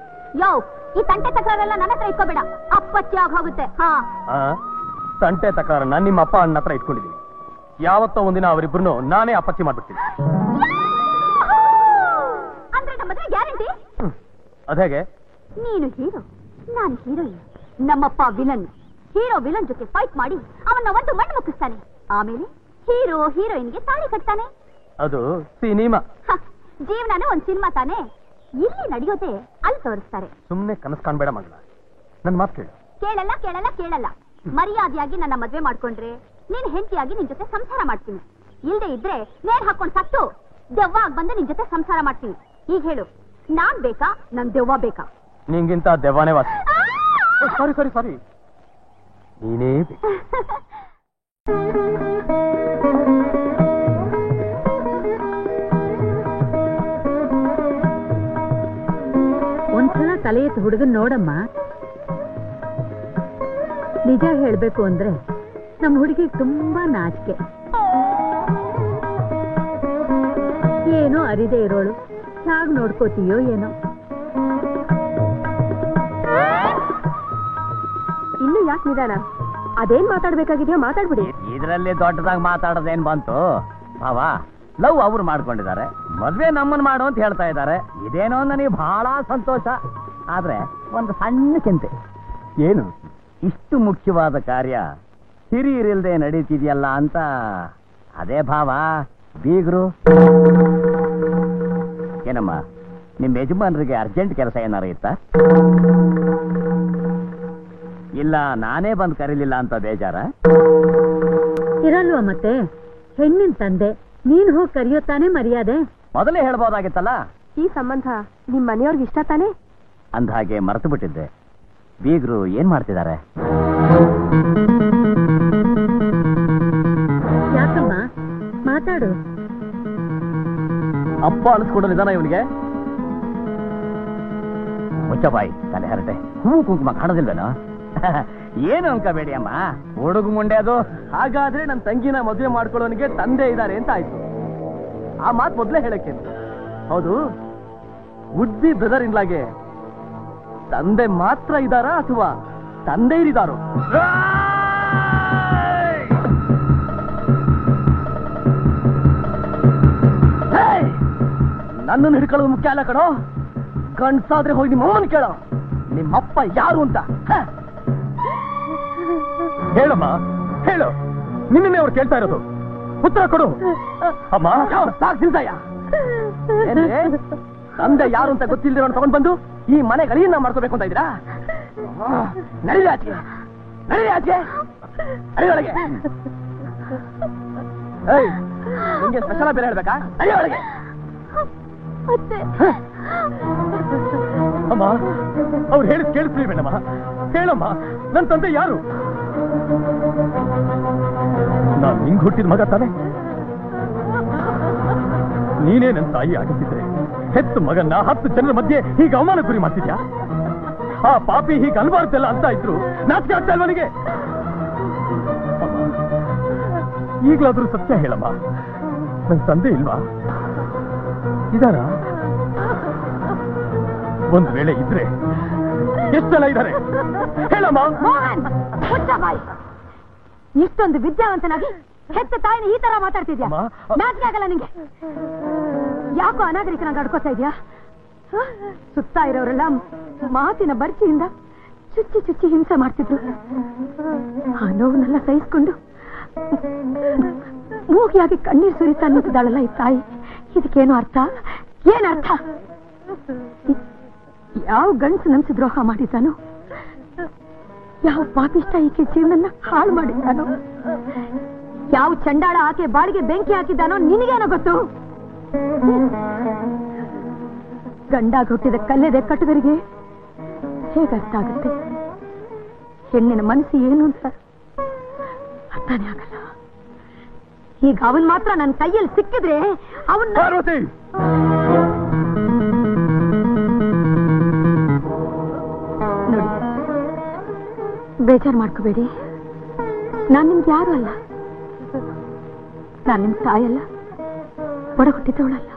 ಯೋ, ಈ ತಂಟೆ ತಕರಾರೆಲ್ಲ ನನ್ನ ಹತ್ರ ಇಟ್ಕೋಬೇಡ, ಅಪ್ಪಚ್ಚಿ ಆಗ ಹೋಗುತ್ತೆ. ತಂಟೆ ತಕರಾರನ್ನ ನಿಮ್ಮ ಅಪ್ಪ ಅಣ್ಣ ಹತ್ರ ಇಟ್ಕೊಂಡಿದ್ದೀನಿ. ಯಾವತ್ತೋ ಒಂದಿನ ಅವರಿಬ್ರು ನಾನೇ ಅಪ್ಪಚ್ಚಿ ಮಾಡ್ಬಿಡ್ತೀನಿ. ಅಂದ್ರೆ ನಮ್ಮ ಮದುವೆ ಗ್ಯಾರಂಟಿ? ಅದೇಗೆ? ನೀನು ಹೀರೋ, ನಾನು ಹೀರೋಯಿನ್. ನಮ್ಮಪ್ಪ ವಿಲನ್. ಹೀರೋ ವಿಲನ್ ಜೊತೆ ಫೈಟ್ ಮಾಡಿ ಅವನ್ನ ಒಂದು ಮಣ್ಣು ಮುಕ್ಕಿಸ್ತಾನೆ. ಆಮೇಲೆ ಹೀರೋ ಹೀರೋಯಿನ್ಗೆ ತಾಳಿ ಕಟ್ತಾನೆ. ಅದು ಸಿನಿಮಾ. ಜೀವನನೇ ಒಂದ್ ಸಿನಿಮಾ ತಾನೆ. ಇಲ್ಲಿ ನಡೆಯೋದೆ ಅಲ್ಲಿ ತೋರಿಸ್ತಾರೆ. ಸುಮ್ನೆ ಕನಸು ಕಾಣ್ಬೇಡ ಮಗಳ. ನನ್ ಮಾತು ಕೇಳು. ಕೇಳಲ್ಲ ಕೇಳಲ್ಲ ಕೇಳಲ್ಲ. ಮರ್ಯಾದೆಯಾಗಿ ನನ್ನ ಮದ್ವೆ ಮಾಡ್ಕೊಂಡ್ರೆ ನೀನ್ ಹೆಂಡತಿಯಾಗಿ ನಿನ್ ಜೊತೆ ಸಂಸಾರ ಮಾಡ್ತೀನಿ. ಇಲ್ದೇ ಇದ್ರೆ ನೇಣ್ ಹಾಕೊಂಡ್ ಸತ್ತು ದೆವ್ವ ಆಗಿ ಬಂದು ನಿನ್ ಜೊತೆ ಸಂಸಾರ ಮಾಡ್ತೀನಿ. ಈಗ ಹೇಳು, ನಾನ್ ಬೇಕಾ ನನ್ ದೆವ್ವ ಬೇಕಾ? ನಿಂಗಿಂತ ದೆವ್ವನೇ ವಾಸಿ. ಸಾರಿ ಸಾರಿ ಸಾರಿ, ನೀನೇ ಬೇಕು. ಒಂದ್ಸಲ ತಲೆ ಎತ್ತು ಹುಡುಗನ್ ನೋಡಮ್ಮ. ನಿಜ ಹೇಳ್ಬೇಕು ಅಂದ್ರೆ ನಮ್ ಹುಡುಗಿಗೆ ತುಂಬಾ ನಾಚಿಕೆ. ಏನೋ ಅರಿದೇ ಇರೋಳು, ಹೇಗ್ ನೋಡ್ಕೋತೀಯೋ ಏನೋ. ಇನ್ನು ಯಾಕೆ ನಿಧಾನ? ಅದೇನ್ ಮಾತಾಡ್ಬೇಕಾಗಿದೆಯೋ ಮಾತಾಡ್ಬಿಡಿ. ಇದರಲ್ಲಿ ದೊಡ್ಡದಾಗಿ ಮಾತಾಡೋದೇನ್ ಬಂತು ಭಾವ? ಲವ್ ಅವ್ರು ಮಾಡ್ಕೊಂಡಿದ್ದಾರೆ, ಮದ್ವೆ ನಮ್ಮನ್ ಮಾಡು ಅಂತ ಹೇಳ್ತಾ ಇದ್ದಾರೆ. ಇದೇನೋ ನನಗೆ ಬಹಳ ಸಂತೋಷ. ಆದ್ರೆ ಒಂದು ಸಣ್ಣ ಚಿಂತೆ. ಏನು? ಇಷ್ಟು ಮುಖ್ಯವಾದ ಕಾರ್ಯ ಹಿರಿಯರಿಲ್ದೆ ನಡೀತಿದ್ಯಲ್ಲ ಅಂತ. ಅದೇ ಭಾವ, ಬೀಗ್ರು ಏನಮ್ಮ, ನಿಮ್ ಯಜಮಾನರಿಗೆ ಅರ್ಜೆಂಟ್ ಕೆಲಸ ಏನಾರು ಇತ್ತ? ಇಲ್ಲ ನಾನೇ ಬಂದು ಕರೀಲಿಲ್ಲ ಅಂತ ಬೇಜಾರ? ಇರಲ್ವಾ ಮತ್ತೆ? ಹೆಣ್ಣಿನ ತಂದೆ ನೀನ್ ಹೋಗಿ ಕರೆಯೋ ತಾನೇ ಮರ್ಯಾದೆ. ಮೊದಲೇ ಹೇಳ್ಬೋದಾಗಿತ್ತಲ್ಲ. ಈ ಸಂಬಂಧ ನಿಮ್ ಮನೆಯವ್ರಿಗೆ ಇಷ್ಟ ತಾನೆ? ಅಂದ ಹಾಗೆ ಮರೆತು ಬಿಟ್ಟಿದ್ದೆ. ಬೀಗ್ರು ಏನ್ ಮಾಡ್ತಿದ್ದಾರೆ? ಯಾಕಮ್ಮ, ಮಾತಾಡು. ಅಪ್ಪ ಅನಿಸ್ಕೊಡೋದಿದಾನ ಇವನಿಗೆ? ಮುಚ್ಚಬಾಯಿ, ತಲೆ ಹರಟೆ. ಹೂ ಕುಂಕುಮ ಕಾಣೋದಿಲ್ವೇನೋ? ಏನು ಅನ್ಕೋಬೇಡಿ ಅಮ್ಮ, ಹುಡುಗ ಮುಂಡೆ ಅದು. ಹಾಗಾದ್ರೆ ನನ್ನ ತಂಗಿನ ಮದುವೆ ಮಾಡ್ಕೊಳ್ಳೋನಿಗೆ ತಂದೆ ಇದ್ದಾರೆ ಅಂತ ಆಯ್ತು. ಆ ಮಾತು ಮೊದ್ಲೇ ಹೇಳಕ್ಕೆ. ಹೌದು, ವುಡ್ ಬಿ ಬ್ರದರ್ ಇನ್ಲಾಗೆ ತಂದೆ ಮಾತ್ರ ಇದ್ದಾರಾ ಅಥವಾ ತಂದೆ ಇರಿದಾರೋ? ನನ್ನನ್ನು ಹಿಡ್ಕೊಳ್ಳೋದು ಮುಖ್ಯ ಅಲ್ಲ ಕಣೋ. ಗಂಡ್ಸಾದ್ರೆ ಹೋಗಿ ನಿಮ್ಮ ಅಮ್ಮನ ಕೇಳೋ, ನಿಮ್ಮಪ್ಪ ಯಾರು ಅಂತ. ಹೇಳಮ್ಮ, ಹೇಳು. ನಿನ್ನೆ ಅವ್ರು ಕೇಳ್ತಾ ಇರೋದು, ಉತ್ತರ ಕೊಡು. ಅಮ್ಮ ಸಾಕು ಸಿಲ್ತಾಯ. ತಂದೆ ಯಾರು ಅಂತ ಗೊತ್ತಿಲ್ಲದೆ ತಗೊಂಡ್ ಬಂದು ಈ ಮನೆ ಗಳಿಯನ್ನ ಮಾಡ್ಕೋಬೇಕು ಅಂತ ಇದ್ದೀರಾ? ನಡೀಲಿ ಆಚೆ, ನಡೀಲಿ ಆಚೆ, ನಡಿಯೊಳಗೆ. ನಿಂಗೆ ಸ್ಪೆಷಲ ಬೇರೆ ಹೇಳ್ಬೇಕಾ? ನಡಿಯೊಳಗೆ. ಅಮ್ಮ, ಅವ್ರು ಹೇಳಿದ್ ಕೇಳಿಸ್ಲಿ ಬೇಡಮ್ಮ. ಹೇಳಮ್ಮ, ನನ್ನ ತಂದೆ ಯಾರು? ನಾನು ನಿಂಗ್ ಹುಟ್ಟಿದ ಮಗ ತಾನೆ. ನೀನೇ ನನ್ನ ತಾಯಿ ಆಗಿದ್ದಿದ್ರೆ ಹೆತ್ತು ಮಗನ್ನ 10 ಜನರ ಮಧ್ಯೆ ಹೀಗೆ ಅವಮಾನ ಗುರಿ ಮಾಡ್ತಿದ್ಯಾ? ಆ ಪಾಪಿ ಹೀಗೆ ಅನ್ಬಾರ್ದಲ್ಲ ಅಂತ ಇದ್ರು ನಾಚಿಕೆ ಆಗ್ತಾ ಇಲ್ವ ನಿಗೆ? ಈಗ್ಲಾದ್ರೂ ಸತ್ಯ ಹೇಳಮ್ಮ, ನನ್ನ ತಂದೆ ಇಲ್ವಾ? ಇದಾರ? ಒಂದ್ ವೇಳೆ ಇದ್ರೆ ಎಷ್ಟು ಜನ ಇದ್ದಾರೆ ಹೇಳಮ್ಮ. ಇಷ್ಟೊಂದು ವಿದ್ಯಾವಂತನಾಗಿ ಹೆತ್ತ ತಾಯಿನ ಈ ತರ ಮಾತಾಡ್ತಿದ್ಯಾ? ನಾಚಿಕೆ ಆಗಲ್ಲ ನಿಂಗೆ? ಯಾಕೋ ಅನಾಗರಿಕನಾಗ ಅಡ್ಕೋತಾ ಇದ್ಯಾ? ಸುತ್ತ ಇರೋರೆಲ್ಲ ಮಾತಿನ ಬರ್ಚಿಯಿಂದ ಚುಚ್ಚಿ ಚುಚ್ಚಿ ಹಿಂಸೆ ಮಾಡ್ತಿದ್ರು. ಆ ನೋವನ್ನೆಲ್ಲ ಸಹಿಸ್ಕೊಂಡು ಮೂಗಿಯಾಗಿ ಕಣ್ಣೀರು ಸುರಿತಾ ನಿಂತಿದ್ದಾಳಲ್ಲ ಈ ತಾಯಿ. ಇದಕ್ಕೇನು ಅರ್ಥ? ಏನರ್ಥ? ಯಾವ ಗಂಡಸು ನಮ್ಸಿ ದ್ರೋಹ ಮಾಡಿದ್ದಾನೋ, ಯಾವ ಪಾಪಿಷ್ಟ ಈಕೆ ಜೀವನನ್ನ ಹಾಳು ಮಾಡಿದ್ದಾನೋ, ಯಾವ ಚಂಡಾಳ ಆಕೆ ಬಾಳಿಗೆ ಬೆಂಕಿ ಹಾಕಿದ್ದಾನೋ ನಿನಗೇನೋ ಗೊತ್ತು? ಗಂಡಾಗ ಹುಟ್ಟಿದ ಕಲ್ಲೆದೆ ಕಟ್ಟುಗರಿಗೆ ಹೇಗೆ ಅರ್ಥ ಆಗುತ್ತೆ? ಹೆಣ್ಣಿನ ಮನಸ್ಸು ಏನು ಅಂತ ಅರ್ಥನೇ ಆಗಲ್ಲ. ಈಗ ಅವನ್ ಮಾತ್ರ ನನ್ನ ಕೈಯಲ್ಲಿ ಸಿಕ್ಕಿದ್ರೆ ಅವನ್ ನೋಡಿ, ಬೇಜಾರು ಮಾಡ್ಕೋಬೇಡಿ. ನಾನ್ ನಿಮ್ಗೆ ಯಾರು ಅಲ್ಲ. ನಾನ್ ನಿಮ್ ತಾಯಲ್ಲ, ಒಡ ಹುಟ್ಟಿದವಳಲ್ಲ.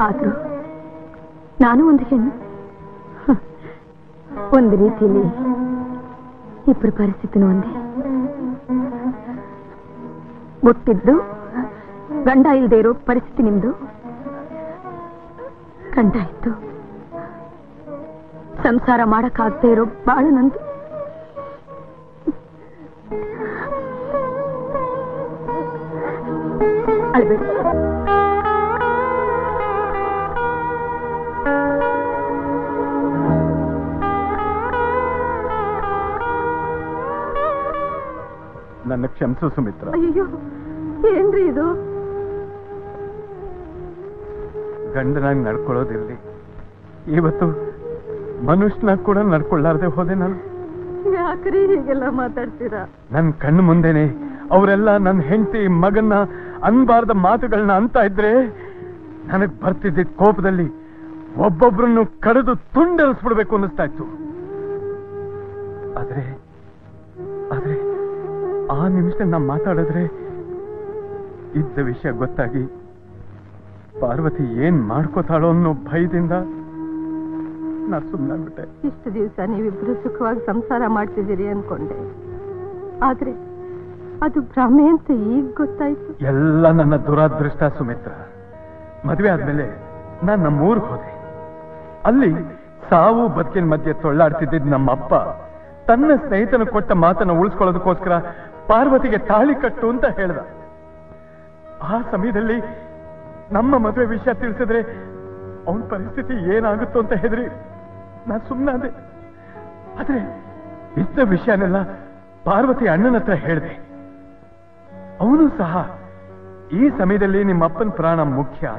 ಆದ್ರೂ ನಾನು ಒಂದು ಹೆಣ್ಣು. ಒಂದು ರೀತಿಯಲ್ಲಿ ಇಬ್ಬರು ಪರಿಸ್ಥಿತಿನೂ ಒಂದೇ. ಹುಟ್ಟಿದ್ದು ಗಂಡ ಇಲ್ದೇ ಇರೋ ಪರಿಸ್ಥಿತಿ ನಿಮ್ದು. ಗಂಡ ಇತ್ತು ಸಂಸಾರ ಮಾಡಕ್ಕಾಗದೇ ಇರೋ ಬಾಳು ನಂದು. ಅಳ್ಬೇಡಿ. ನನ್ನ ಕ್ಷಮಿಸು ಸುಮಿತ್ರ. ಅಯ್ಯೋ ಏನ್ರಿ ಇದು? ಗಂಡನಾಗಿ ನಡ್ಕೊಳ್ಳೋದಿರ್ಲಿ, ಇವತ್ತು ಮನುಷ್ಯನಾಗ ಕೂಡ ನಡ್ಕೊಳ್ಳಾರ್ದೆ ಹೋದೆ ನಾನು. ಯಾಕ್ರಿ ಹೀಗೆಲ್ಲ ಮಾತಾಡ್ತೀರಾ? ನನ್ ಕಣ್ಣು ಮುಂದೆನೆ ಅವರೆಲ್ಲ ನನ್ನ ಹೆಂಡತಿ ಮಗನ್ನ ಅನ್ಬಾರ್ದ ಮಾತುಗಳನ್ನ ಅಂತ ಇದ್ರೆ ನನಗ್ ಬರ್ತಿದ್ದ ಕೋಪದಲ್ಲಿ ಒಬ್ಬೊಬ್ರನ್ನು ಕಡಿದು ತುಂಡರಿಸ್ಬಿಡ್ಬೇಕು ಅನ್ನಿಸ್ತಾ ಇತ್ತು. ಆದ್ರೆ ಆದ್ರೆ ಆ ನಿಮಿಷದಲ್ಲಿ ನಾ ಮಾತಾಡಿದ್ರೆ ಇದ್ದ ವಿಷಯ ಗೊತ್ತಾಗಿ ಪಾರ್ವತಿ ಏನ್ ಮಾಡ್ಕೋತಾಳೋ ಅನ್ನೋ ಭಯದಿಂದ ನಾ ಸುಮ್ಮನಾಗ್ಬಿಟ್ಟೆ. ಇಷ್ಟು ದಿವಸ ನೀವಿಬ್ರು ಸುಖವಾಗಿ ಸಂಸಾರ ಮಾಡ್ತಿದ್ದೀರಿ ಅನ್ಕೊಂಡೆ, ಆದ್ರೆ ಅದು ಭ್ರಮೆ ಅಂತ ಈಗ ಗೊತ್ತಾಯ್ತು. ಎಲ್ಲ ನನ್ನ ದುರಾದೃಷ್ಟ ಸುಮಿತ್ರ. ಮದುವೆ ಆದ್ಮೇಲೆ ನಾನು ನಮ್ಮೂರ್ಗೆ ಹೋದೆ. ಅಲ್ಲಿ ಸಾವು ಬದುಕಿನ ಮಧ್ಯೆ ತೊಳ್ಳಾಡ್ತಿದ್ದ ನಮ್ಮಪ್ಪ ತನ್ನ ಸ್ನೇಹಿತನ ಕೊಟ್ಟ ಮಾತನ್ನ ಉಳಿಸ್ಕೊಳ್ಳೋದಕ್ಕೋಸ್ಕರ ಪಾರ್ವತಿಗೆ ತಾಳಿ ಕಟ್ಟು ಅಂತ ಹೇಳ್ದ. ಆ ಸಮಯದಲ್ಲಿ ನಮ್ಮ ಮದುವೆ ವಿಷಯ ತಿಳಿಸಿದ್ರೆ ಅವನ ಪರಿಸ್ಥಿತಿ ಏನಾಗುತ್ತೋ ಅಂತ ಹೆದರಿ ನಾನು ಸುಮ್ಮನಾದೆ. ಆದ್ರೆ ಇದ್ದ ವಿಷಯನೆಲ್ಲ ಪಾರ್ವತಿ ಅಣ್ಣನ ಹತ್ರ ಹೇಳಿದೆ. ಅವನು ಸಹ ಈ ಸಮಯದಲ್ಲಿ ನಿಮ್ಮ ಅಪ್ಪನ ಪ್ರಾಣ ಮುಖ್ಯ,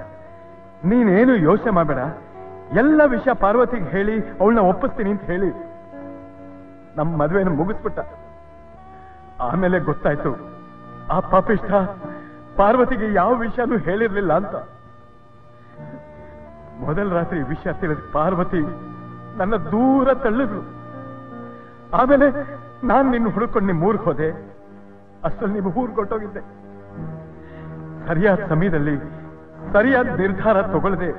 ನೀನೇನು ಯೋಚನೆ ಮಾಡಬೇಡ, ಎಲ್ಲ ವಿಷಯ ಪಾರ್ವತಿಗೆ ಹೇಳಿ ಅವಳನ್ನ ಒಪ್ಪಿಸ್ತೀನಿ ಅಂತ ಹೇಳಿ ನಮ್ಮ ಮದುವೆನ ಮುಗಿಸ್ಬಿಟ್ಟ. ಆಮೇಲೆ ಗೊತ್ತಾಯ್ತು ಆ ಪಾಪಿಷ್ಠ ಪಾರ್ವತಿಗೆ ಯಾವ ವಿಷಯನೂ ಹೇಳಿರ್ಲಿಲ್ಲ ಅಂತ. ಮೊದಲ ರಾತ್ರಿ ವಿಷಯ ತಿಳಿದ ಪಾರ್ವತಿ ನನ್ನ ದೂರ ತಳ್ಳಿದ್ರು. ಆಮೇಲೆ ನಾನ್ ನಿನ್ನ ಹುಡುಕೊಂಡು ನಿಮ್ಮ ಊರಿಗೆ ಹೋದೆ. ಅಷ್ಟರಲ್ಲಿ ನೀವು ಊರು ಕೊಟ್ಟೋಗಿದ್ದೆ. ಸರಿಯಾದ ಸಮಯದಲ್ಲಿ ಸರಿಯಾದ ನಿರ್ಧಾರ ತಗೊಳ್ಳದೆ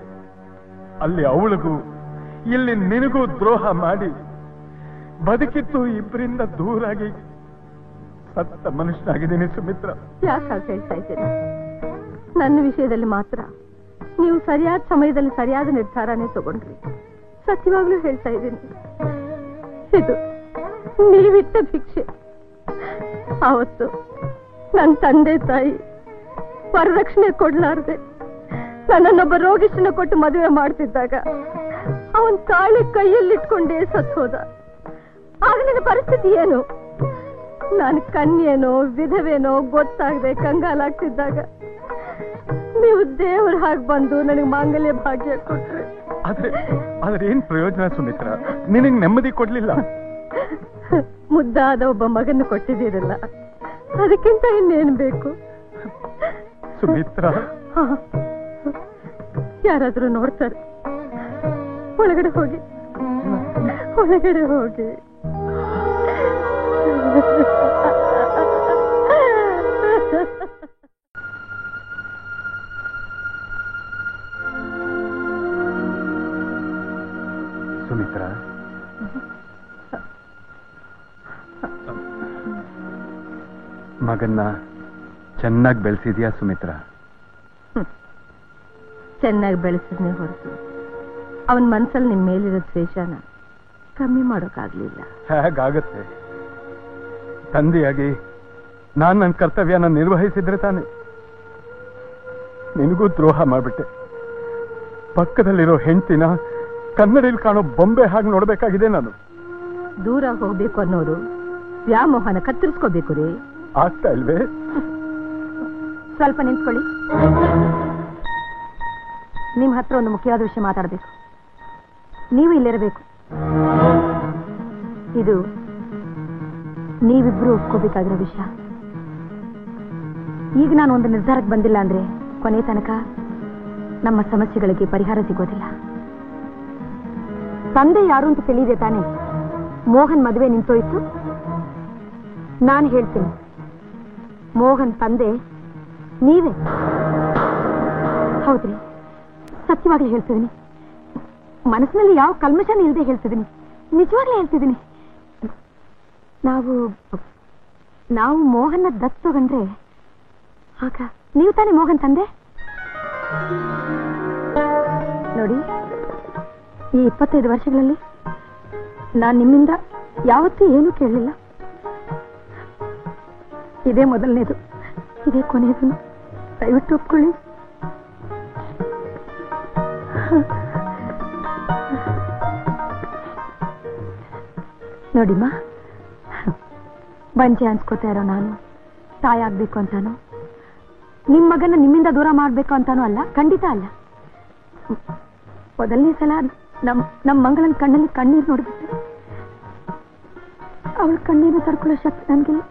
ಅಲ್ಲಿ ಅವಳಿಗೂ ಇಲ್ಲಿ ನಿನಗೂ ದ್ರೋಹ ಮಾಡಿ ಬದುಕಿತ್ತು ಇಬ್ಬರಿಂದ ದೂರಾಗಿ ಸತ್ತ ಮನುಷ್ಯನಾಗಿದ್ದೀನಿ ಸುಮಿತ್ರ. ಯಾಕೆ ಹೇಳ್ತಾ ಇದ್ದೀರಾ? ನನ್ನ ವಿಷಯದಲ್ಲಿ ಮಾತ್ರ ನೀವು ಸರಿಯಾದ ಸಮಯದಲ್ಲಿ ಸರಿಯಾದ ನಿರ್ಧಾರನೇ ತಗೊಂಡ್ರಿ. ಸತ್ಯವಾಗ್ಲೂ ಹೇಳ್ತಾ ಇದ್ದೀನಿ, ಇದು ನೀವಿಟ್ಟ ಭಿಕ್ಷೆ. ಆವತ್ತು ನನ್ನ ತಂದೆ ತಾಯಿ ವರದಕ್ಷಿಣೆ ಕೊಡ್ಲಾರ್ದೆ ನನ್ನನ್ನೊಬ್ಬ ರೋಗಿಷ್ಠನ ಕೊಟ್ಟು ಮದುವೆ ಮಾಡ್ತಿದ್ದಾಗ ಅವನ್ ತಾಳಿ ಕೈಯಲ್ಲಿಟ್ಕೊಂಡೇ ಸತ್ ಹೋದ. ಆಗ ನಿನ್ನ ಪರಿಸ್ಥಿತಿ ಏನು? ನಾನು ಕನ್ಯೇನೋ ವಿಧವೇನೋ ಗೊತ್ತಾಗದೆ ಕಂಗಾಲಾಗ್ತಿದ್ದಾಗ ನೀವು ದೇವ್ರ ಹಾಗೆ ಬಂದು ನನಗೆ ಮಾಂಗಲ್ಯ ಭಾಗ್ಯ ಕೊಟ್ರೆ. ಆದ್ರೆ ಏನ್ ಪ್ರಯೋಜನ ಸುಮಿತ್ರ? ನಿನಗೆ ನೆಮ್ಮದಿ ಕೊಡ್ಲಿಲ್ಲ. ಮುದ್ದಾದ ಒಬ್ಬ ಮಗನ್ನು ಕೊಟ್ಟಿದ್ದೀರಲ್ಲ, ಅದಕ್ಕಿಂತ ಇನ್ನೇನು ಬೇಕು ಸುಮಿತ್ರ? ಯಾರಾದ್ರೂ ನೋಡ್ತಾರೆ. ಒಳಗಡೆ ಹೋಗಿ, ಒಳಗಡೆ ಹೋಗಿ. ಸುಮಿತ್ರ, ಮಗನ್ನ ಚೆನ್ನಾಗಿ ಬೆಳೆಸಿದ್ಯಾ ಸುಮಿತ್ರ? ಚೆನ್ನಾಗಿ ಬೆಳೆಸಿದ್ನೇ ಹೊರತು ಅವನ ಮನ್ಸಲ್ಲಿ ನಿಮ್ ಮೇಲಿರೋ ದ್ವೇಷನ ಕಮ್ಮಿ ಮಾಡೋಕ್ಕಾಗ್ಲಿಲ್ಲ. ಹೇಗಾಗತ್ತೆ? ತಂದೆಯಾಗಿ ನಾನು ನನ್ನ ಕರ್ತವ್ಯನ ನಿರ್ವಹಿಸಿದ್ರೆ ತಾನೆ. ನಿನಗೂ ದ್ರೋಹ ಮಾಡ್ಬಿಟ್ಟೆ. ಪಕ್ಕದಲ್ಲಿರೋ ಹೆಂಡತಿನ ಕನ್ನಡಿಲಿ ಕಾಣೋ ಬೊಂಬೆ ಹಾಗೆ ನೋಡ್ಬೇಕಾಗಿದೆ ನಾನು. ದೂರ ಹೋಗ್ಬೇಕು ಅನ್ನೋರು ವ್ಯಾಮೋಹನ ಕತ್ತರಿಸ್ಕೋಬೇಕು ರೀ. ಆಗ್ತಾ ಇಲ್ವೇ? ಸ್ವಲ್ಪ ನಿಂತ್ಕೊಳ್ಳಿ. ನಿಮ್ ಹತ್ರ ಒಂದು ಮುಖ್ಯವಾದ ವಿಷಯ ಮಾತಾಡಬೇಕು. ನೀವು ಇಲ್ಲಿರಬೇಕು. ಇದು ನೀವಿಬ್ರು ಒಪ್ಕೋಬೇಕಾಗಿರೋ ವಿಷಯ. ಈಗ ನಾನು ಒಂದು ನಿರ್ಧಾರಕ್ಕೆ ಬಂದಿಲ್ಲ ಅಂದ್ರೆ ಕೊನೆ ತನಕ ನಮ್ಮ ಸಮಸ್ಯೆಗಳಿಗೆ ಪರಿಹಾರ ಸಿಗೋದಿಲ್ಲ. ತಂದೆ ಯಾರು ಅಂತ ತಿಳಿದೆ ತಾನೆ ಮೋಹನ್ ಮದುವೆ ನಿಂತೋಯ್ತು. ನಾನು ಹೇಳ್ತೀನಿ, ಮೋಹನ್ ತಂದೆ ನೀವೇ. ಹೌದ್ರಿ, ಸತ್ಯವಾಗ್ಲೂ ಹೇಳ್ತಿದ್ದೀನಿ. ಮನಸ್ಸಿನಲ್ಲಿ ಯಾವ ಕಲ್ಮಶನ ಇಲ್ಲದೆ ಹೇಳ್ತಿದ್ದೀನಿ. ನಿಜವಾಗ್ಲೂ ಹೇಳ್ತಿದ್ದೀನಿ. ನಾವು ಮೋಹನ್ನ ದತ್ತು ತಗೊಂಡ್ರೆ ಆಗ ನೀವು ತಾನೇ ಮೋಹನ್ ತಂದೆ. ನೋಡಿ, ಈ 25 ವರ್ಷಗಳಲ್ಲಿ ನಾನು ನಿಮ್ಮಿಂದ ಯಾವತ್ತೂ ಏನೂ ಕೇಳಲಿಲ್ಲ. ಇದೇ ಮೊದಲನೇದು, ಇದೇ ಕೊನೆಯದು. ದಯವಿಟ್ಟು ಒಪ್ಕೊಳ್ಳಿ. ನೋಡಿಮ್ಮ, ಬಂಜೆ ಅನ್ಸ್ಕೋತಾ ಇರೋ ನಾನು ತಾಯಿ ಆಗ್ಬೇಕು ಅಂತಾನೋ ನಿಮ್ ಮಗನ ನಿಮ್ಮಿಂದ ದೂರ ಮಾಡ್ಬೇಕು ಅಂತಾನೂ ಅಲ್ಲ, ಖಂಡಿತ ಅಲ್ಲ. ಮೊದಲನೇ ಸಲ ನಮ್ ಮಂಗಳನ್ ಕಣ್ಣಲ್ಲಿ ಕಣ್ಣೀರ್ ನೋಡ್ಬಿಟ್ಟೆ. ಅವಳ ಕಣ್ಣೀರು ತಡ್ಕೊಳ್ಳೋ ಶಕ್ತಿ ನನ್ಗಿಲ್ಲ.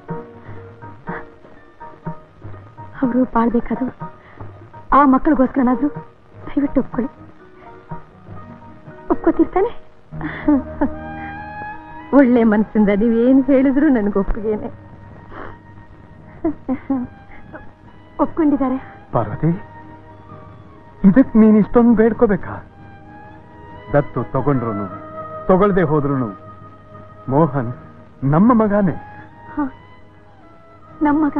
ಅವರು ಬಾಳ್ಬೇಕಾದ್ರು ಆ ಮಕ್ಕಳಿಗೋಸ್ಕರನಾದ್ರೂ ದಯವಿಟ್ಟು ಒಪ್ಕೊಳ್ಳಿ. ಒಪ್ಕೋತಿರ್ತಾನೆ? ಒಳ್ಳೆ ಮನಸ್ಸಿಂದ ನೀವೇನು ಹೇಳಿದ್ರು ನನಗೆ ಒಪ್ಪಿಗೆನೆ. ಒಪ್ಕೊಂಡಿದ್ದಾರೆ. ಪಾರ್ವತಿ, ಇದಕ್ ನೀನ್ ಇಷ್ಟೊಂದು ಬೇಡ್ಕೋಬೇಕಾ? ದತ್ತು ತಗೊಂಡ್ರು ತಗೊಳ್ದೆ ಹೋದ್ರು ಮೋಹನ್ ನಮ್ಮ ಮಗಾನೇ. ನಮ್ಮ ಮಗ?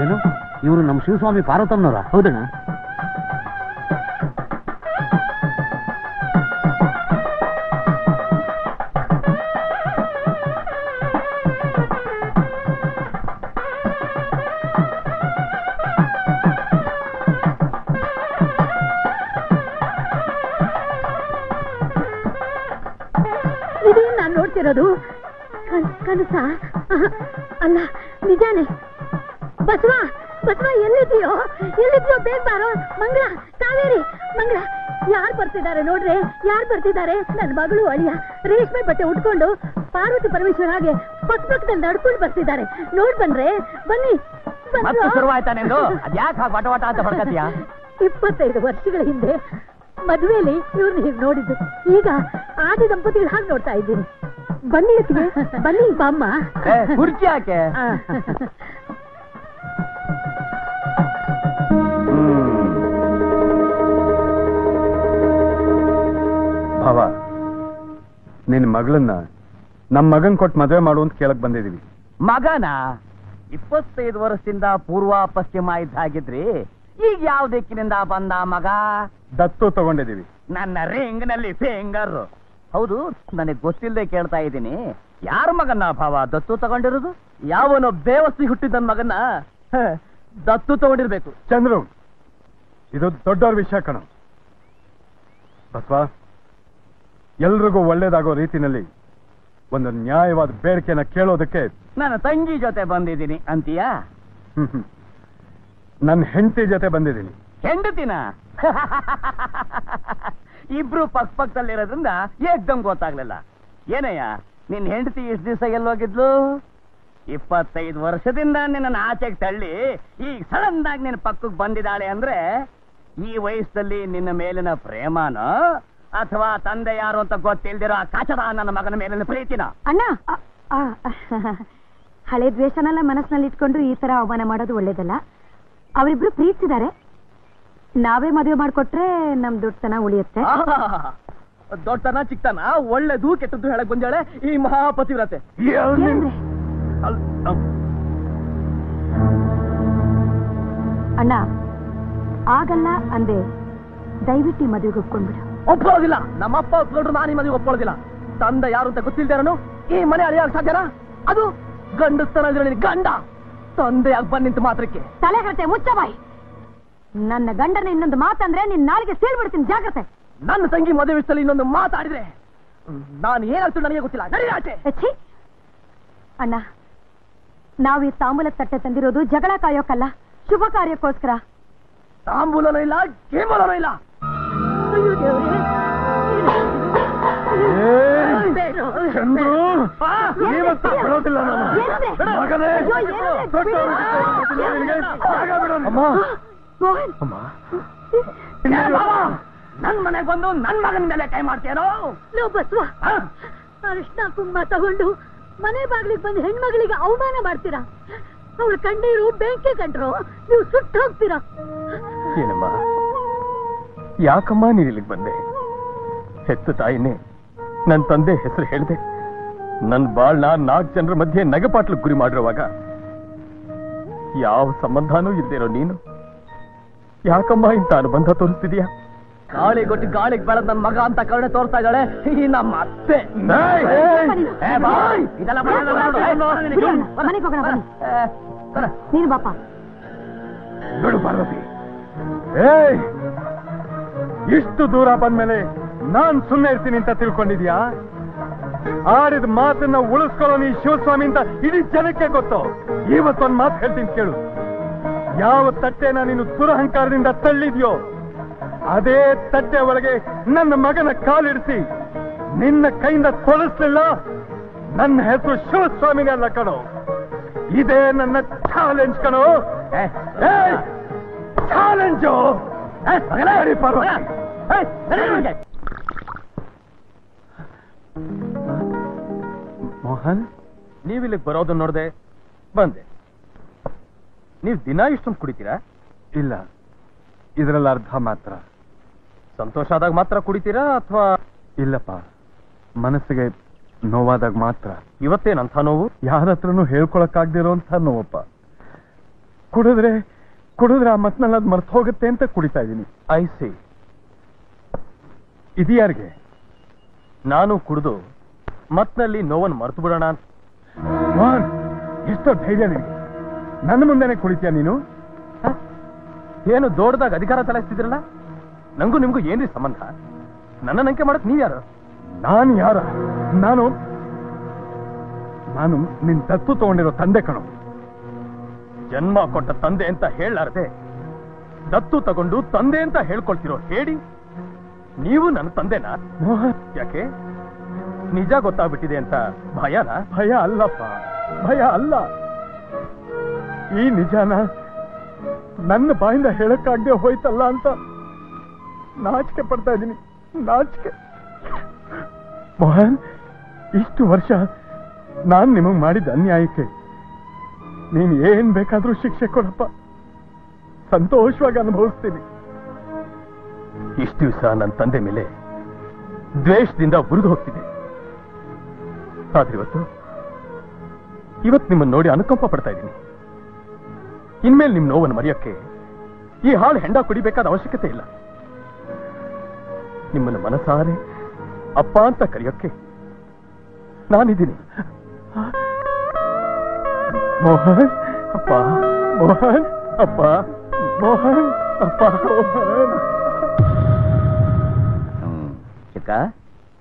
ಏನು, ಇವರು ನಮ್ಮ ಶಿವಸ್ವಾಮಿ ಪಾರ್ವತಮ್ಮನವರ? ಹೌದಣ್ಣ. ಇದೇನ್ ನಾನ್ ನೋಡ್ತಿರೋದು? ಕನಸ ಅಲ್ಲ, ನಿಜಾನೇ. ಬಸವ, ಬಸವ, ಎಲ್ಲಿದ್ಯೋ ಬೇಗ ಬಾರೋ. ಮಂಗಳ, ಕಾವೇರಿ, ಮಂಗಳ, ಯಾರು ಬರ್ತಿದ್ದಾರೆ ನೋಡ್ರೆ, ಯಾರು ಬರ್ತಿದ್ದಾರೆ? ನನ್ನ ಮಗಳು ಅಳಿಯ ರೇಷ್ಮೆ ಬಟ್ಟೆ ಉಟ್ಕೊಂಡು ಪಾರ್ವತಿ ಪರಮೇಶ್ವರ ಹಾಗೆ ಪಕ್ಕದಲ್ಲಿ ನಡ್ಕೊಂಡು ಬರ್ತಿದ್ದಾರೆ. ನೋಡ್ ಬಂದ್ರೆ ಬನ್ನಿ. ಶುರುವಾಯ್ತಾ ನಿಂದು? ಅದ್ಯಾಕೆ ಹಾಗೆ ವಟ ವಟ ಅಂತ ಹೊಡ್ಕತ್ತೀಯ? 25 ವರ್ಷಗಳ ಹಿಂದೆ ಮದುವೆಯಲ್ಲಿ ಇವ್ರನ್ನ ಹೀಗೆ ನೋಡಿದ್ದು. ಈಗ ಆದಿ ದಂಪತಿಗಳು ಹಾಗೆ ನೋಡ್ತಾ ಇದ್ದೀನಿ. ಬನ್ನಿ ಅತ್ತಿಗೆ, ಬನ್ನಿ. ಬಾಮ್ಮ, ಕುರ್ಚಿ ಯಾಕೆ? ಭಾವ, ನಿನ್ ಮಗಳನ್ನ ನಮ್ ಮಗನ್ ಕೊಟ್ಟು ಮದುವೆ ಮಾಡು ಅಂತ ಕೇಳಕ್ ಬಂದಿದೀವಿ. ಮಗನ 25 ವರ್ಷದಿಂದ ಪೂರ್ವ ಪಶ್ಚಿಮ ಇದ್ದ ಹಾಗಿದ್ರಿ, ಈಗ ಯಾವ ದಿಕ್ಕಿನಿಂದ ಬಂದ ಮಗ? ದತ್ತು ತಗೊಂಡಿದೀವಿ. ನನ್ನ ರಿಂಗ್ನಲ್ಲಿ ಫಿಂಗರ್. ಹೌದು, ನನಗೆ ಗೊತ್ತಿಲ್ಲದೆ ಕೇಳ್ತಾ ಇದ್ದೀನಿ, ಯಾರ ಮಗನ್ನ ಭಾವ ದತ್ತು ತಗೊಂಡಿರೋದು? ಯಾವನೋ ಬೇವಸ್ತಿ ಹುಟ್ಟಿದ ಮಗನ್ನ ದತ್ತು ತಗೊಂಡಿರ್ಬೇಕು. ಚಂದ್ರು, ಇದು ದೊಡ್ಡವ್ರ ವಿಷಯ ಕಣ. ಬಸವ, ಎಲ್ರಿಗೂ ಒಳ್ಳೇದಾಗೋ ರೀತಿನಲ್ಲಿ ಒಂದು ನ್ಯಾಯವಾದ ಬೇಡಿಕೆನ ಕೇಳೋದಕ್ಕೆ ನನ್ನ ತಂಗಿ ಜೊತೆ ಬಂದಿದ್ದೀನಿ ಅಂತೀಯಾ? ನನ್ನ ಹೆಂಡತಿ ಜೊತೆ ಬಂದಿದ್ದೀನಿ. ಹೆಂಡತಿನ? ಇಬ್ರು ಪಕ್ಕದಲ್ಲಿರೋದ್ರಿಂದ ಏಕ್ದಮ್ ಗೊತ್ತಾಗ್ಲಿಲ್ಲ. ಏನಯ್ಯ, ನಿನ್ ಹೆಂಡತಿ ಇಷ್ಟು ದಿವಸ ಎಲ್ಲೋಗಿದ್ಲು? 25 ವರ್ಷದಿಂದ ನಿನ್ನ ಆಚೆಗೆ ತಳ್ಳಿ ಈಗ ಸಡನ್ ಆಗಿ ನಿನ್ನ ಪಕ್ಕಕ್ಕೆ ಬಂದಿದ್ದಾಳೆ ಅಂದ್ರೆ ಈ ವಯಸ್ಸಲ್ಲಿ ನಿನ್ನ ಮೇಲಿನ ಪ್ರೇಮನ ಅಥವಾ ತಂದೆ ಯಾರು ಅಂತ ಗೊತ್ತಿಲ್ದಿರೋ ಆ ಕಾಚದ ನನ್ನ ಮಗನ ಮೇಲಿನ ಪ್ರೀತಿನ? ಅಣ್ಣ, ಹಳೆ ದ್ವೇಷನೆಲ್ಲ ಮನಸ್ಸಿನಲ್ಲಿ ಇಟ್ಕೊಂಡು ಈ ತರ ಅವಮಾನ ಮಾಡೋದು ಒಳ್ಳೇದಲ್ಲ. ಅವರಿಬ್ರು ಪ್ರೀತಿಸಿದ್ದಾರೆ. ನಾವೇ ಮದುವೆ ಮಾಡ್ಕೊಟ್ರೆ ನಮ್ ದೊಡ್ಡತನ ಉಳಿಯುತ್ತೆ. ದೊಡ್ಡತನ ಚಿಕ್ಕತನ, ಒಳ್ಳೇದು ಕೆಟ್ಟದ್ದು ಹೇಳಕ್ ಬಂದಾಳೆ ಈ ಮಹಾಪತಿವ್ರತೆ. ಅಣ್ಣ, ಆಗಲ್ಲ ಅಂದೆ ದಯವಿಟ್ಟು ಈ ಮದುವೆಗೆ ಒಪ್ಕೊಂಡ್ಬಿಡು. ಒಪ್ಪೋದಿಲ್ಲ. ನಮ್ಮಪ್ಪ ಒಪ್ಕೊಂಡ್ರು ನಾನು ಈ ಮದುವೆ ಒಪ್ಕೊಳ್ಳೋದಿಲ್ಲ. ತಂದೆ ಯಾರು ಅಂತ ಗೊತ್ತಿಲ್ದೇರನು ಈ ಮನೆ ಅಳಿಯಾಗ ಸಾಧ್ಯನಾ? ಅದು ಗಂಡಸ್ತನ ಗಂಡ ತಂದೆಯಾಗಿ ಬಂದ್ ಮಾತ್ರಕ್ಕೆ ತಲೆ ಕಟ್ಟೆ ಮುಚ್ಚ ಬಾಯಿ. ನನ್ನ ಗಂಡನ ಇನ್ನೊಂದು ಮಾತಂದ್ರೆ ನಿನ್ ನಾಲಿಗೆ ಸೀಳ್ಬಿಡ್ತೀನಿ, ಜಾಗ್ರತೆ. ನನ್ನ ತಂಗಿ ಮದುವೆ ವಿಷಯದಲ್ಲಿ ಇನ್ನೊಂದು ಮಾತಾಡಿದ್ರೆ ನಾನು ಏನಾಗ್ತದೆ ನನಗೆ ಗೊತ್ತಿಲ್ಲ. ನಡಿ ಆಚೆ. ಹೆಚ್ಚಿ ಅಣ್ಣ, ನಾವು ಈ ತಾಂಬೂಲ ತಟ್ಟೆ ತಂದಿರೋದು ಜಗಳ ಕಾಯೋಕಲ್ಲ, ಶುಭ ಕಾರ್ಯಕ್ಕೋಸ್ಕರ. ತಾಂಬೂಲನೂ ಇಲ್ಲ, ಕೇಮಲನೂ ಇಲ್ಲ. ಅಯ್ಯೋ ದೇವ್ರೇ, ನನ್ ಮನೆಗೆ ಬಂದು ನನ್ ಮಗನ ಮೇಲೆ ಕೈ ಮಾಡ್ತೀರೋ? ಬಸವ, ಅರಿಶಿನ ಕುಂಕುಮ ತಗೊಂಡು ಮನೆ ಬಾಗ್ಲಿಗೆ ಬಂದು ಹೆಣ್ಮಗಳಿಗೆ ಅವಮಾನ ಮಾಡ್ತೀರಾ? ಅವಳ ಕಣ್ಣೀರು ಬೆಂಕಿ ಕಂಡ್ರು ನೀವು ಸುಟ್ಟು ಹೋಗ್ತೀರಾ? ಏನಮ್ಮ, ಯಾಕಮ್ಮ ನೀನ್ ಇಲ್ಲಿಗೆ ಬಂದೆ? ಹೆತ್ತ ತಾಯಿನೇ ನನ್ನ ತಂದೆ ಹೆಸರು ಹೇಳಿದೆ. ನನ್ನ ಬಾಳ್ನ 4 ಜನರ ಮಧ್ಯೆ ನಗಪಾಟ್ಲು ಗುರಿ ಮಾಡಿರುವಾಗ ಯಾವ ಸಂಬಂಧನೂ ಇಲ್ದಿರೋ ನೀನು ಯಾಕಮ್ಮ ಇಂತ ಅನುಬಂಧ ತೋರಿಸ್ತಿದೀಯಾ? ಗಾಳಿ ಕೊಟ್ಟು ಗಾಳಿಗೆ ಬೆಳೆದ ನನ್ನ ಮಗ ಅಂತ ಕರುಣೆ ತೋರ್ತಾ ಇದ್ದಾಳೆ ಈ ನಮ್ಮ ಅತ್ತೆ. ಮನೆಗೆ ಹೋಗೋಣ ಬನ್ನಿ. ನೀನು ಬಾಪ, ನೋಡು ಪಾರ್ವತಿ, ಏಯ್ ಇಷ್ಟು ದೂರ ಬಂದ್ಮೇಲೆ ನಾನ್ ಸುಮ್ಮನೆ ಇರ್ತೀನಿ ಅಂತ ತಿಳ್ಕೊಂಡಿದ್ಯಾ? ಆಡಿದ ಮಾತನ್ನ ಉಳಿಸ್ಕೊಳ್ಳೋ ನೀ ಶಿವಸ್ವಾಮಿ ಅಂತ ಇಡೀ ಜನಕ್ಕೆ ಗೊತ್ತು. ಇವತ್ತೊಂದ್ ಮಾತು ಹೇಳ್ತೀನಿ ಕೇಳು. ಯಾವ ತಟ್ಟೆನ ನೀನು ದುರಹಂಕಾರದಿಂದ ತಳ್ಳಿದ್ಯೋ ಅದೇ ತಟ್ಟೆ ಒಳಗೆ ನನ್ನ ಮಗನ ಕಾಲಿಡಿಸಿ ನಿನ್ನ ಕೈಯಿಂದ ತೊಳಸ್ಲಿಲ್ಲ, ನನ್ನ ಹೆಸರು ಶಿವಸ್ವಾಮಿನೇ ಅಲ್ಲ ಕಣೋ. ಇದೇ ನನ್ನ ಚಾಲೆಂಜ್ ಕಣೋ. ಚಾಲೆಂಜು. ಮೋಹನ್, ನೀವಿಲ್ಲಿಗೆ ಬರೋದನ್ನ ನೋಡ್ದೆ ಬಂದೆ. ನೀವು ದಿನ ಇಷ್ಟೊಂದು ಕುಡಿತೀರಾ? ಇಲ್ಲ, ಇದರಲ್ಲಿ ಅರ್ಧ ಮಾತ್ರ. ಸಂತೋಷ ಆದಾಗ ಮಾತ್ರ ಕುಡಿತೀರಾ ಅಥವಾ? ಇಲ್ಲಪ್ಪ, ಮನಸ್ಸಿಗೆ ನೋವಾದಾಗ ಮಾತ್ರ. ಇವತ್ತೇನಂಥ ನೋವು? ಯಾರ ಹತ್ರನೂ ಹೇಳ್ಕೊಳಕ್ಕಾಗ್ದಿರೋಂಥ ನೋವಪ್ಪ. ಕುಡಿದ್ರೆ ಆ ಮತ್ನಲ್ಲಿ ಅದು ಮರ್ತು ಹೋಗುತ್ತೆ ಅಂತ ಕುಡಿತಾ ಇದ್ದೀನಿ. I C. ಇದು ಯಾರಿಗೆ? ನಾನು ಕುಡಿದು ಮತ್ನಲ್ಲಿ ನೋವನ್ನು ಮರೆತು ಬಿಡೋಣ ಅಂತ. ಮೋಹನ್, ಎಷ್ಟೋ ಧೈರ್ಯ ನಿನಗೆ. ನನ್ನ ಮುಂದೆನೆ ಕುಡಿತೀಯ ನೀನು? ಏನು ದೊಡ್ಡದಾಗ ಅಧಿಕಾರ ಚಲಾಯಿಸ್ತಿದ್ರಲ್ಲ? ನಂಗೂ ನಿಮ್ಗೂ ಏನ್ರಿ ಸಂಬಂಧ? ನನ್ನ ನಂಕೆ ಮಾಡಕ್ ನೀವ್ಯಾರು? ನಾನು ಯಾರ? ನಾನು ನಿನ್ ದತ್ತು ತಗೊಂಡಿರೋ ತಂದೆ ಕಣೋ. ಜನ್ಮ ಕೊಟ್ಟ ತಂದೆ ಅಂತ ಹೇಳಲಾರದೆ ದತ್ತು ತಗೊಂಡು ತಂದೆ ಅಂತ ಹೇಳ್ಕೊಳ್ತಿರೋ ಹೇಳಿ ನೀವು ನನ್ನ ತಂದೆನಾ? ಮೋಹನ್, ಯಾಕೆ? ನಿಜ ಗೊತ್ತಾಗ್ಬಿಟ್ಟಿದೆ ಅಂತ ಭಯನಾ? ಭಯ ಅಲ್ಲಪ್ಪ, ಭಯ ಅಲ್ಲ. ಈ ನಿಜಾನ ನನ್ನ ಬಾಯಿಂದ ಹೇಳಕ್ಕಾಗದೆ ಹೋಯ್ತಲ್ಲ ಅಂತ ನಾಚಿಕೆ ಪಡ್ತಾ ಇದ್ದೀನಿ. ನಾಚಿಕೆ. ಮೋಹನ್, ಇಷ್ಟು ವರ್ಷ ನಾನ್ ನಿಮಗ್ ಮಾಡಿದ ಅನ್ಯಾಯಕ್ಕೆ ನೀನ್ ಏನ್ ಬೇಕಾದ್ರೂ ಶಿಕ್ಷೆ ಕೊಡಪ್ಪ, ಸಂತೋಷವಾಗಿ ಅನುಭವಿಸ್ತೀನಿ. ಇಷ್ಟು ದಿವಸ ನನ್ನ ತಂದೆ ಮೇಲೆ ದ್ವೇಷದಿಂದ ಉರಿದು ಹೋಗ್ತಿದೆ. ಆದ್ರೆ ಇವತ್ತು ನಿಮ್ಮನ್ನು ನೋಡಿ ಅನುಕಂಪ ಪಡ್ತಾ ಇದ್ದೀನಿ. ಇನ್ಮೇಲೆ ನಿಮ್ ನೋವನ್ನು ಮರೆಯೋಕ್ಕೆ ಈ ಹಾಳು ಹೆಂಡ ಕುಡಿಬೇಕಾದ ಅವಶ್ಯಕತೆ ಇಲ್ಲ. ನಿಮ್ಮನ್ನು ಮನಸಾರೆ ಅಪ್ಪ ಅಂತ ಕರೆಯೋಕ್ಕೆ ನಾನಿದ್ದೀನಿ. ಮೋಹನ್ ಅಪ್ಪ, ಮೋಹನ್ ಅಪ್ಪ, ಮೋಹನ್ ಅಪ್ಪ. ಮೋಹನ್ ಚಿಕ್ಕ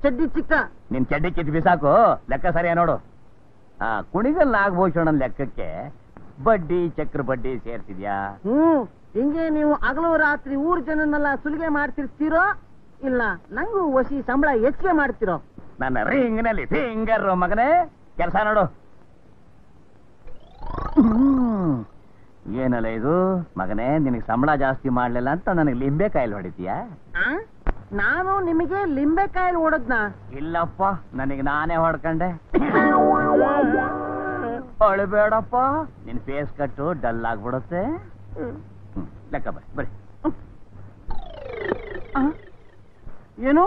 ಚಡ್ಡಿ ಚಿಕ್ಕ. ನಿನ್ ಚಡ್ಡಿ ಕಿತ್ತು ಬಿಸಾಕು. ಲೆಕ್ಕ ಸರಿಯಾ ನೋಡು. ಕುಣಿಗಲ್ ನಾಗಭೂಷಣನ್ ಲೆಕ್ಕಕ್ಕೆ ಬಡ್ಡಿ ಚಕ್ರ ಬಡ್ಡಿ ಸೇರ್ತಿದ್ಯಾ? ಹಿಂಗೆ ನೀವು ಹಗಲು ರಾತ್ರಿ ಊರ್ ಜನನ್ನೆಲ್ಲ ಸುಲಿಗೆ ಮಾಡ್ತಿರ್ತೀರೋ ಇಲ್ಲ ನಂಗೂ ವಸಿ ಸಂಬಳ ಹೆಚ್ಚಿಗೆ ಮಾಡ್ತಿರೋ? ನನ್ನ ರಿಂಗ್ನಲ್ಲಿ ಫಿಂಗರ್ ಮಗನೇ, ಕೆಲಸ ನೋಡು. ಏನಲ್ಲ ಇದು ಮಗನೇ, ನಿನಗೆ ಸಂಬಳ ಜಾಸ್ತಿ ಮಾಡ್ಲಿಲ್ಲ ಅಂತ ನನಗೆ ಲಿಂಬೆ ಕಾಯಿಲ್ ಹೊಡಿತೀಯಾ? ನಾನು ನಿಮಗೆ ಲಿಂಬೆಕಾಯಲ್ಲಿ ಓಡದ್ನ? ಇಲ್ಲಪ್ಪ, ನನಗೆ ನಾನೇ ಹೊಡ್ಕೊಂಡೆ. ಅಳಬೇಡಪ್ಪ, ನಿನ್ ಫೇಸ್ ಕಟ್ಟು ಡಲ್ ಆಗ್ಬಿಡುತ್ತೆ. ಲೆಕ್ಕ ಬರಿ. ಏನು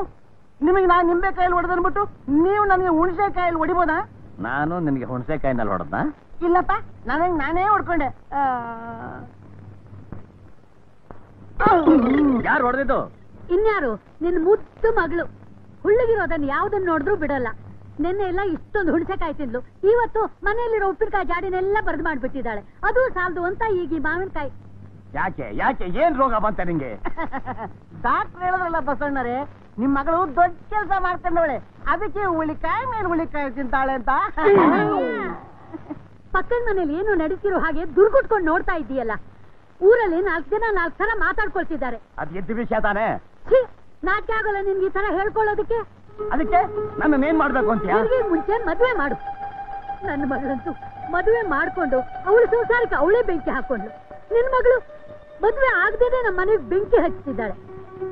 ನಿಮಗೆ ನಾನು ನಿಂಬೆಕಾಯಲ್ಲಿ ಹೊಡೆದನ್ಬಿಟ್ಟು ನೀವು ನನಗೆ ಹುಣಸೆಕಾಯಲ್ಲಿ ಹೊಡಿಬೋದಾ? ನಾನು ನಿನಗೆ ಹುಣಸೆಕಾಯಿನಲ್ಲಿ ಹೊಡೆದ್ನಾ? ಇಲ್ಲಪ್ಪ, ನಾನೇ ಹೊಡ್ಕೊಂಡೆ. ಯಾರು ಹೊಡೆದಿದ್ದು? ಇನ್ಯಾರು? ನಿನ್ ಮುದ್ದು ಮಗಳು. ಹುಳ್ಳಿಗಿರೋದನ್ನ ಯಾವ್ದನ್ನ ನೋಡಿದ್ರು ಬಿಡಲ್ಲ. ನಿನ್ನೆ ಎಲ್ಲ ಇಷ್ಟೊಂದು ಹುಣಸೆಕಾಯಿ ತಿಂದ್ಲು. ಇವತ್ತು ಮನೆಯಲ್ಲಿರೋ ಉಪ್ಪಿನಕಾಯಿ ಜಾಡಿನೆಲ್ಲ ಬರೆದು ಮಾಡ್ಬಿಟ್ಟಿದ್ದಾಳೆ. ಅದು ಸಾಲದು ಅಂತ ಈಗ ಈ ಮಾವಿನಕಾಯಿ. ಯಾಕೆ ಏನ್ ರೋಗ ಬಂತ ನಿಂಗೆ? ಡಾಕ್ಟರ್ ಹೇಳಿದ್ರಲ್ಲ ಬಸಣ್ಣರೇ, ನಿಮ್ ಮಗಳು ದೊಡ್ಡ ಕೆಲಸ ಮಾಡ್ಕೊಂಡವಳೆ, ಅದಕ್ಕೆ ಹುಳಿಕಾಯಿ ಮೇಲೆ ಹುಳಿಕಾಯಿ ತಿಂತಾಳೆ ಅಂತ. ಪಕ್ಕದ ಮನೇಲಿ ಏನು ನಡೀತಿರೋ ಹಾಗೆ ದುರ್ಗುಟ್ಕೊಂಡು ನೋಡ್ತಾ ಇದ್ದೀಯಲ್ಲ. ಊರಲ್ಲಿ 4 ಜನ 4 ಥರ ಮಾತಾಡ್ಕೊಳ್ತಿದ್ದಾರೆ. ಅದ್ ಎದ್ದು ವಿಷಯ ತಾನೆ. ನಾಟ್ಯ ಆಗೋಲ್ಲ ನಿನ್ಗೆ ಈ ತರ ಹೇಳ್ಕೊಳ್ಳೋದಕ್ಕೆ? ಅದಕ್ಕೆ ನನ್ನೇನ್ ಮಾಡ್ಬೇಕು ಅಂತೀಯ? ಮುಂಚೆ ಮದುವೆ ಮಾಡು. ನನ್ನ ಮಗಳಂತೂ ಮದುವೆ ಮಾಡ್ಕೊಂಡು ಅವಳು ಸಂಸಾರಕ್ಕೆ ಅವಳೇ ಬೆಂಕಿ ಹಾಕೊಂಡ್ಳು. ನಿನ್ ಮಗಳು ಮದುವೆ ಆಗದೇನೆ ನಮ್ಮ ಮನೆಗೆ ಬೆಂಕಿ ಹಚ್ತಿದ್ದಾಳೆ.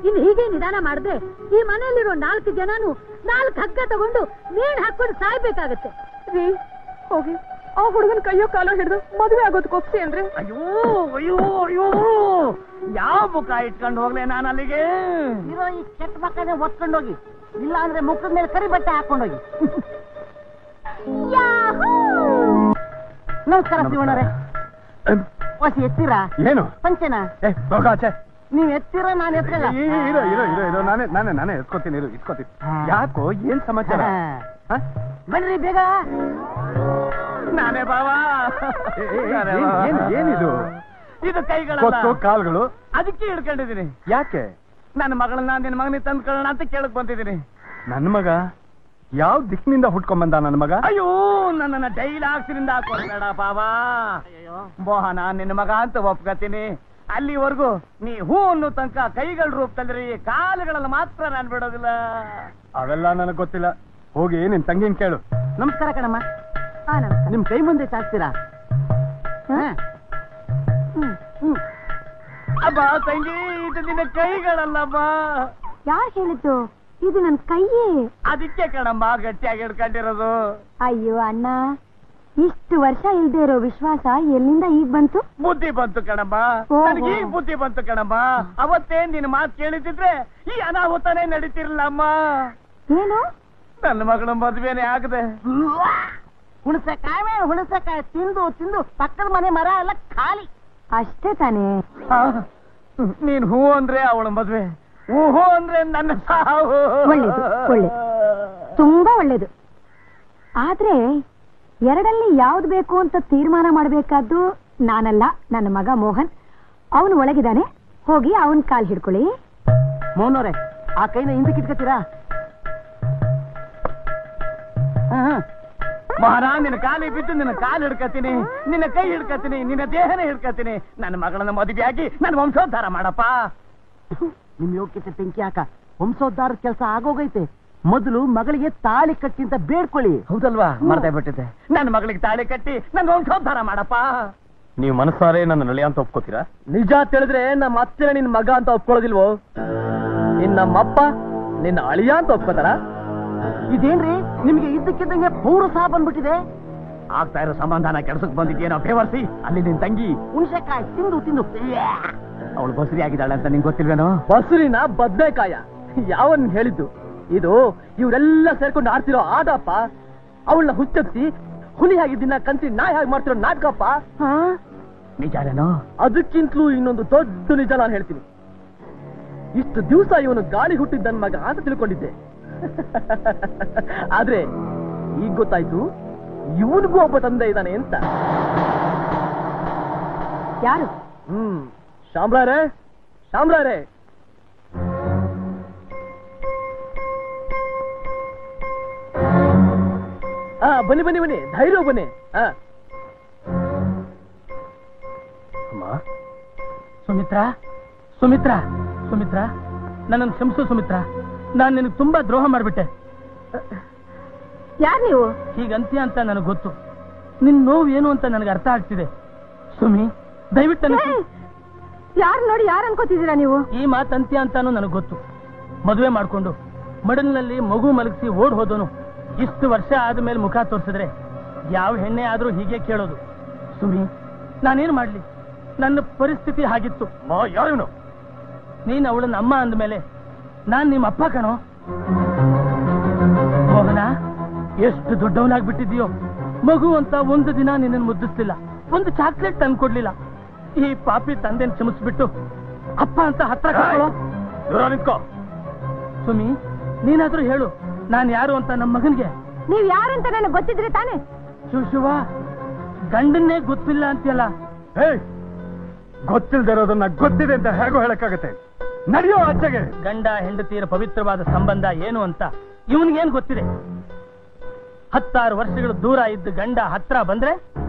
ಇನ್ನು ಹೀಗೆ ನಿಧಾನ ಮಾಡದೆ ಈ ಮನೆಯಲ್ಲಿರೋ 4 ಜನನು 4 ಹಗ್ಗ ತಗೊಂಡು ನೇಣು ಹಾಕೊಂಡು ಸಾಯ್ಬೇಕಾಗತ್ತೆ. ಹೋಗಿ ಆ ಹುಡುಗನ ಕೈಯೋ ಕಾಲೋ ಹಿಡಿದು ಮದುವೆ ಆಗೋದಕ್ಕೆ ಒಪ್ಸಿ ಅಂದ್ರೆ? ಅಯ್ಯೋ ಅಯ್ಯೋ ಅಯ್ಯೋ, ಯಾವ ಮುಖ ಇಟ್ಕೊಂಡು ಹೋಗ್ಲೆ ನಾನು ಅಲ್ಲಿಗೆ? ಇರೋ ಈ ಕೆಟ್ಟ ಮಕ್ಕಳನ್ನೇ ಒತ್ಕೊಂಡೋಗಿ, ಇಲ್ಲ ಅಂದ್ರೆ ಮುಖದ ಮೇಲೆ ಕರಿ ಬಟ್ಟೆ ಹಾಕೊಂಡೋಗಿ. ನಮಸ್ಕಾರ ಶಿವಣ್ಣರೇ. ಹೊಸಿ ಎತ್ತೀರಾ? ಏನು ಪಂಚನಾ? ಹೋಗಾಚೆ. ನೀವ್ ಎತ್ತೀರಾ? ನಾನು ಎತ್ತಲ್ಲ. ಇರೋ ನಾನೇ ಎತ್ಕೋತೀನಿ. ಇಸ್ಕೋತೀನಿ. ಯಾಕೋ ಏನ್ ಸಮಾಚಾರ? ಬನ್ರಿ ಬೇಗ. ನಾನೇ ಬಾವಾ. ಏನಿದು? ಇದು ಕೈಗಳ ಕಾಲುಗಳು. ಅದಕ್ಕೆ ಹಿಡ್ಕೊಂಡಿದ್ದೀನಿ. ಯಾಕೆ? ನನ್ನ ಮಗಳನ್ನ ನಿನ್ನ ಮಗನಿಗೆ ತಂದ್ಕೊಳ್ಳೋಣ ಅಂತ ಕೇಳಕ್ ಬಂದಿದ್ದೀನಿ. ನನ್ನ ಮಗ ಯಾವ ದಿಕ್ಕಿನಿಂದ ಹುಟ್ಕೊಂಡ್ ಬಂದ ನನ್ನ ಮಗ? ಅಯ್ಯೋ, ನನ್ನನ್ನ ಡೈಲಾಗ್ಸಿನಿಂದ ಹಾಕೊಂಡ್ಬೇಡ ಬಾಬಾ. ಮೋಹನ ನಿನ್ನ ಮಗ ಅಂತ ಒಪ್ಕೋತೀನಿ. ಅಲ್ಲಿವರೆಗೂ ನೀ ಹೂ ಅನ್ನೋ ತನಕ ಕೈಗಳ ರೂಪದಲ್ಲಿ ಕಾಲುಗಳಲ್ಲಿ ಮಾತ್ರ ನಾನು ಬಿಡೋದಿಲ್ಲ. ಅವೆಲ್ಲ ನನಗ್ ಗೊತ್ತಿಲ್ಲ. ಹೋಗಿ ನಿನ್ ತಂಗಿನ ಕೇಳು. ನಮಸ್ಕಾರ ಕಣಮ್ಮ. ನಿಮ್ ಕೈ ಮುಂದೆ ಚಾಚ್ತೀರಾ? ಅಬ್ಬಾ ತಂಗಿ, ಇದು ನಿನ್ನ ಕೈಗಳಲ್ಲಮ್ಮ. ಯಾರು ಹೇಳಿದ್ದು? ಇದು ನನ್ ಕೈಯೇ. ಅದಕ್ಕೆ ಕಣಮ್ಮ ಗಟ್ಟಿಯಾಗಿ ಹಿಡ್ಕೊಂಡಿರೋದು. ಅಯ್ಯೋ ಅಣ್ಣ, ಇಷ್ಟು ವರ್ಷ ಇಲ್ದೇ ಇರೋ ವಿಶ್ವಾಸ ಎಲ್ಲಿಂದ ಈಗ ಬಂತು? ಬುದ್ಧಿ ಬಂತು ಕಣಮ್ಮ, ನನಗೆ ಈಗ ಬುದ್ಧಿ ಬಂತು ಕಣಮ್ಮ. ಅವತ್ತೇ ನಿನ್ನ ಮಾತು ಕೇಳಿದ್ರೆ ಈ ಅನಾಹುತನೇ ನಡೀತಿರ್ಲಮ್ಮ. ಏನು? ನನ್ನ ಮಗಳ ಮದ್ವೆನೇ ಆಗದೆ ಹುಣಸೆಕಾಯಿ ಮೇಲೆ ಹುಣಸೆಕಾಯಿ ತಿಂದು ತಿಂದು ಪಕ್ಕದ ಮನೆ ಮರ ಎಲ್ಲ ಖಾಲಿ. ಅಷ್ಟೇ ತಾನೇ? ನೀನ್ ಹೂ ಅಂದ್ರೆ ಅವಳ ಮದ್ವೆ, ಹೂ ಅಂದ್ರೆ ನನ್ನ ಸಾವು. ಒಳ್ಳೇದು, ಒಳ್ಳೇದು, ತುಂಬಾ ಒಳ್ಳೇದು. ಆದ್ರೆ ಎರಡಲ್ಲಿ ಯಾವ್ದು ಬೇಕು ಅಂತ ತೀರ್ಮಾನ ಮಾಡ್ಬೇಕಾದ್ದು ನಾನಲ್ಲ, ನನ್ನ ಮಗ ಮೋಹನ್. ಅವನು ಒಳಗಿದ್ದಾನೆ, ಹೋಗಿ ಅವನ್ ಕಾಲ್ ಹಿಡ್ಕೊಳ್ಳಿ. ಮೋಹನವ್ರೆ, ಆ ಕೈನ ಹಿಂದಕ್ಕೆ ಇಟ್ಕೊತೀರಾ? ಮಹಾರ, ನಿನ್ನ ಕಾಲಿಗೆ ಬಿದ್ದು ನಿನ್ನ ಕಾಲು ಹಿಡ್ಕತೀನಿ, ನಿನ್ನ ಕೈ ಹಿಡ್ಕತೀನಿ, ನಿನ್ನ ದೇಹನೇ ಹಿಡ್ಕತೀನಿ. ನನ್ನ ಮಗಳನ್ನ ಮದುವೆಯಾಗಿ ನನ್ನ ವಂಶೋದ್ಧಾರ ಮಾಡಪ್ಪ. ನಿಮ್ ಯೋಗ್ಯತೆ ಬೆಂಕಿ ಹಾಕ. ವಂಶೋದ್ಧಾರದ ಕೆಲಸ ಆಗೋಗೈತೆ. ಮೊದಲು ಮಗಳಿಗೆ ತಾಳಿ ಕಟ್ಟಿ ಅಂತ ಬೇಡ್ಕೊಳ್ಳಿ. ಹೌದಲ್ವಾ? ಮರ್ತೇ ಬಿಟ್ಟಿದ್ದೆ. ನನ್ನ ಮಗಳಿಗೆ ತಾಳಿ ಕಟ್ಟಿ ನನ್ನ ವಂಶೋದ್ಧಾರ ಮಾಡಪ್ಪ. ನೀವು ಮನಸ್ಸಾರೆ ನನ್ನ ನಳಿಯ ಅಂತ ಒಪ್ಕೋತೀರಾ? ನಿಜ ತಿಳಿದ್ರೆ ನಮ್ಮ ಅತ್ತೆ ನಿನ್ ಮಗ ಅಂತ ಒಪ್ಕೊಳ್ಳೋದಿಲ್ವೋ? ಇನ್ ನಮ್ಮಪ್ಪ ನಿನ್ನ ಅಳಿಯ ಅಂತ ಒಪ್ಕೋತಾರ? ಇದೇನ್ರಿ ನಿಮ್ಗೆ ಇದ್ದಕ್ಕಿದ್ದಂಗೆ ಪೌರಸಹ ಬಂದ್ಬಿಟ್ಟಿದೆ. ಆಗ್ತಾ ಇರೋ ಸಮಾಧಾನ ಕೆಡ್ಸಕ್ ಬಂದಿದ್ದೇನೋ ಬೇವರ್ಸಿ. ಅಲ್ಲಿ ನಿನ್ ತಂಗಿ ಹುಣಸೆಕಾಯಿ ತಿಂದು ತಿಂದು ಅವಳು ಬಸರಿ ಆಗಿದ್ದಾಳೆ ಅಂತ ನಿಂಗೆ ಗೊತ್ತಿಲ್ವೇನೋ? ಬಸುರಿನ ಬದ್ನೆಕಾಯ ಯಾವನ್ ಹೇಳಿದ್ದು? ಇದು ಇವರೆಲ್ಲ ಸೇರ್ಕೊಂಡು ಆಡ್ತಿರೋ ಆಟಪ್ಪ. ಅವಳನ್ನ ಹುಚ್ಚತ್ತಿ ಹುಲಿ ಆಗಿದ್ದಿನ ಕಂತಿ ನಾಯಿ ಹಾಗೆ ಮಾಡ್ತಿರೋ ನಾಟಕಪ್ಪ. ನಿಜಾನೇನೋ? ಅದಕ್ಕಿಂತಲೂ ಇನ್ನೊಂದು ದೊಡ್ಡ ನಿಜ ನಾನು ಹೇಳ್ತೀನಿ. ಇಷ್ಟು ದಿವಸ ಇವನು ಗಾಳಿ ಹುಟ್ಟಿದ್ದ ನನ್ನ ಮಗ ಅಂತ ತಿಳ್ಕೊಂಡಿದ್ದೆ. ಆದ್ರೆ ಈಗ ಗೊತ್ತಾಯ್ತು ಇವನಿಗೂ ಒಬ್ಬ ತಂದೆ ಇದ್ದಾನೆ ಅಂತ. ಯಾರು? ಶಾಮ್ರಾರೆ, ಶಾಮ್ರಾರೆ, ಬನ್ನಿ ಬನ್ನಿ ಬನ್ನಿ, ಧೈರ್ಯ ಬನ್ನಿ. ಸುಮಿತ್ರಾ, ಸುಮಿತ್ರಾ, ಸುಮಿತ್ರಾ, ನನ್ನನ್ನು ಕ್ಷಮಿಸು ಸುಮಿತ್ರಾ. ನಾನು ನಿನಗೆ ತುಂಬಾ ದ್ರೋಹ ಮಾಡ್ಬಿಟ್ಟೆ. ಯಾರು ನೀವು? ಹೀಗಂತ್ಯ ಅಂತ ನನಗೆ ಗೊತ್ತು. ನಿನ್ ನೋವು ಏನು ಅಂತ ನನಗೆ ಅರ್ಥ ಆಗ್ತಿದೆ. ಸುಮಿ, ದಯವಿಟ್ಟು ಯಾರು ನೋಡಿ ಯಾರು ಅನ್ಕೋತಿದ್ದೀರಾ ನೀವು? ಈ ಮಾತು ಅಂತ್ಯ ಅಂತಾನು ನನಗೆ ಗೊತ್ತು. ಮದುವೆ ಮಾಡ್ಕೊಂಡು ಮಡಲಿನಲ್ಲಿ ಮಗು ಮಲಗಿಸಿ ಓಡ್ ಹೋದನು ಇಷ್ಟು ವರ್ಷ ಆದ್ಮೇಲೆ ಮುಖ ತೋರಿಸಿದ್ರೆ ಯಾವ ಹೆಣ್ಣೆ ಆದ್ರೂ ಹೀಗೆ ಕೇಳೋದು. ಸುಮಿ, ನಾನೇನು ಮಾಡ್ಲಿ? ನನ್ನ ಪರಿಸ್ಥಿತಿ ಹಾಗಿತ್ತು. ಯಾರು ನೀನ್ ಅವಳನ್ನ ಅಮ್ಮ ಅಂದ್ಮೇಲೆ ನಾನ್ ನಿಮ್ಮ ಅಪ್ಪ ಕಣೋ. ಮೋಹನ, ಎಷ್ಟು ದೊಡ್ಡವನಾಗ್ಬಿಟ್ಟಿದ್ಯೋ. ಮಗು ಅಂತ ಒಂದು ದಿನ ನಿನ್ನ ಮುದ್ದಿಸ್ಲಿಲ್ಲ, ಒಂದು ಚಾಕ್ಲೇಟ್ ತಂದ್ಕೊಡ್ಲಿಲ್ಲ. ಈ ಪಾಪಿ ತಂದೆನ್ ಕ್ಷಮಿಸ್ಬಿಟ್ಟು ಅಪ್ಪ ಅಂತ ಹತ್ರ ನಿಂತ್ಕೋ. ಸುಮಿ, ನೀನಾದ್ರೂ ಹೇಳು, ನಾನ್ ಯಾರು ಅಂತ ನಮ್ಮ ಮಗನ್ಗೆ. ನೀವ್ ಯಾರಂತ ನನಗೆ ಗೊತ್ತಿದ್ರೆ ತಾನೆ? ಶಿವ, ಗಂಡನ್ನೇ ಗೊತ್ತಿಲ್ಲ ಅಂತೀಯಲ್ಲ. ಗೊತ್ತಿಲ್ದೇ ಇರೋದನ್ನ ಗೊತ್ತಿದೆ ಅಂತ ಹೇಗೋ ಹೇಳಕ್ಕಾಗತ್ತೆ? ನಡೆಯೋ ಆಚೆಗೆ. ಗಂಡ ಹೆಂಡತಿಯರ ಪವಿತ್ರವಾದ ಸಂಬಂಧ ಏನು ಅಂತ ಇವನ್ಗೇನ್ ಗೊತ್ತಿದೆ? 16 ವರ್ಷಗಳು ದೂರ ಇದ್ದು ಗಂಡ ಹತ್ರ ಬಂದ್ರೆ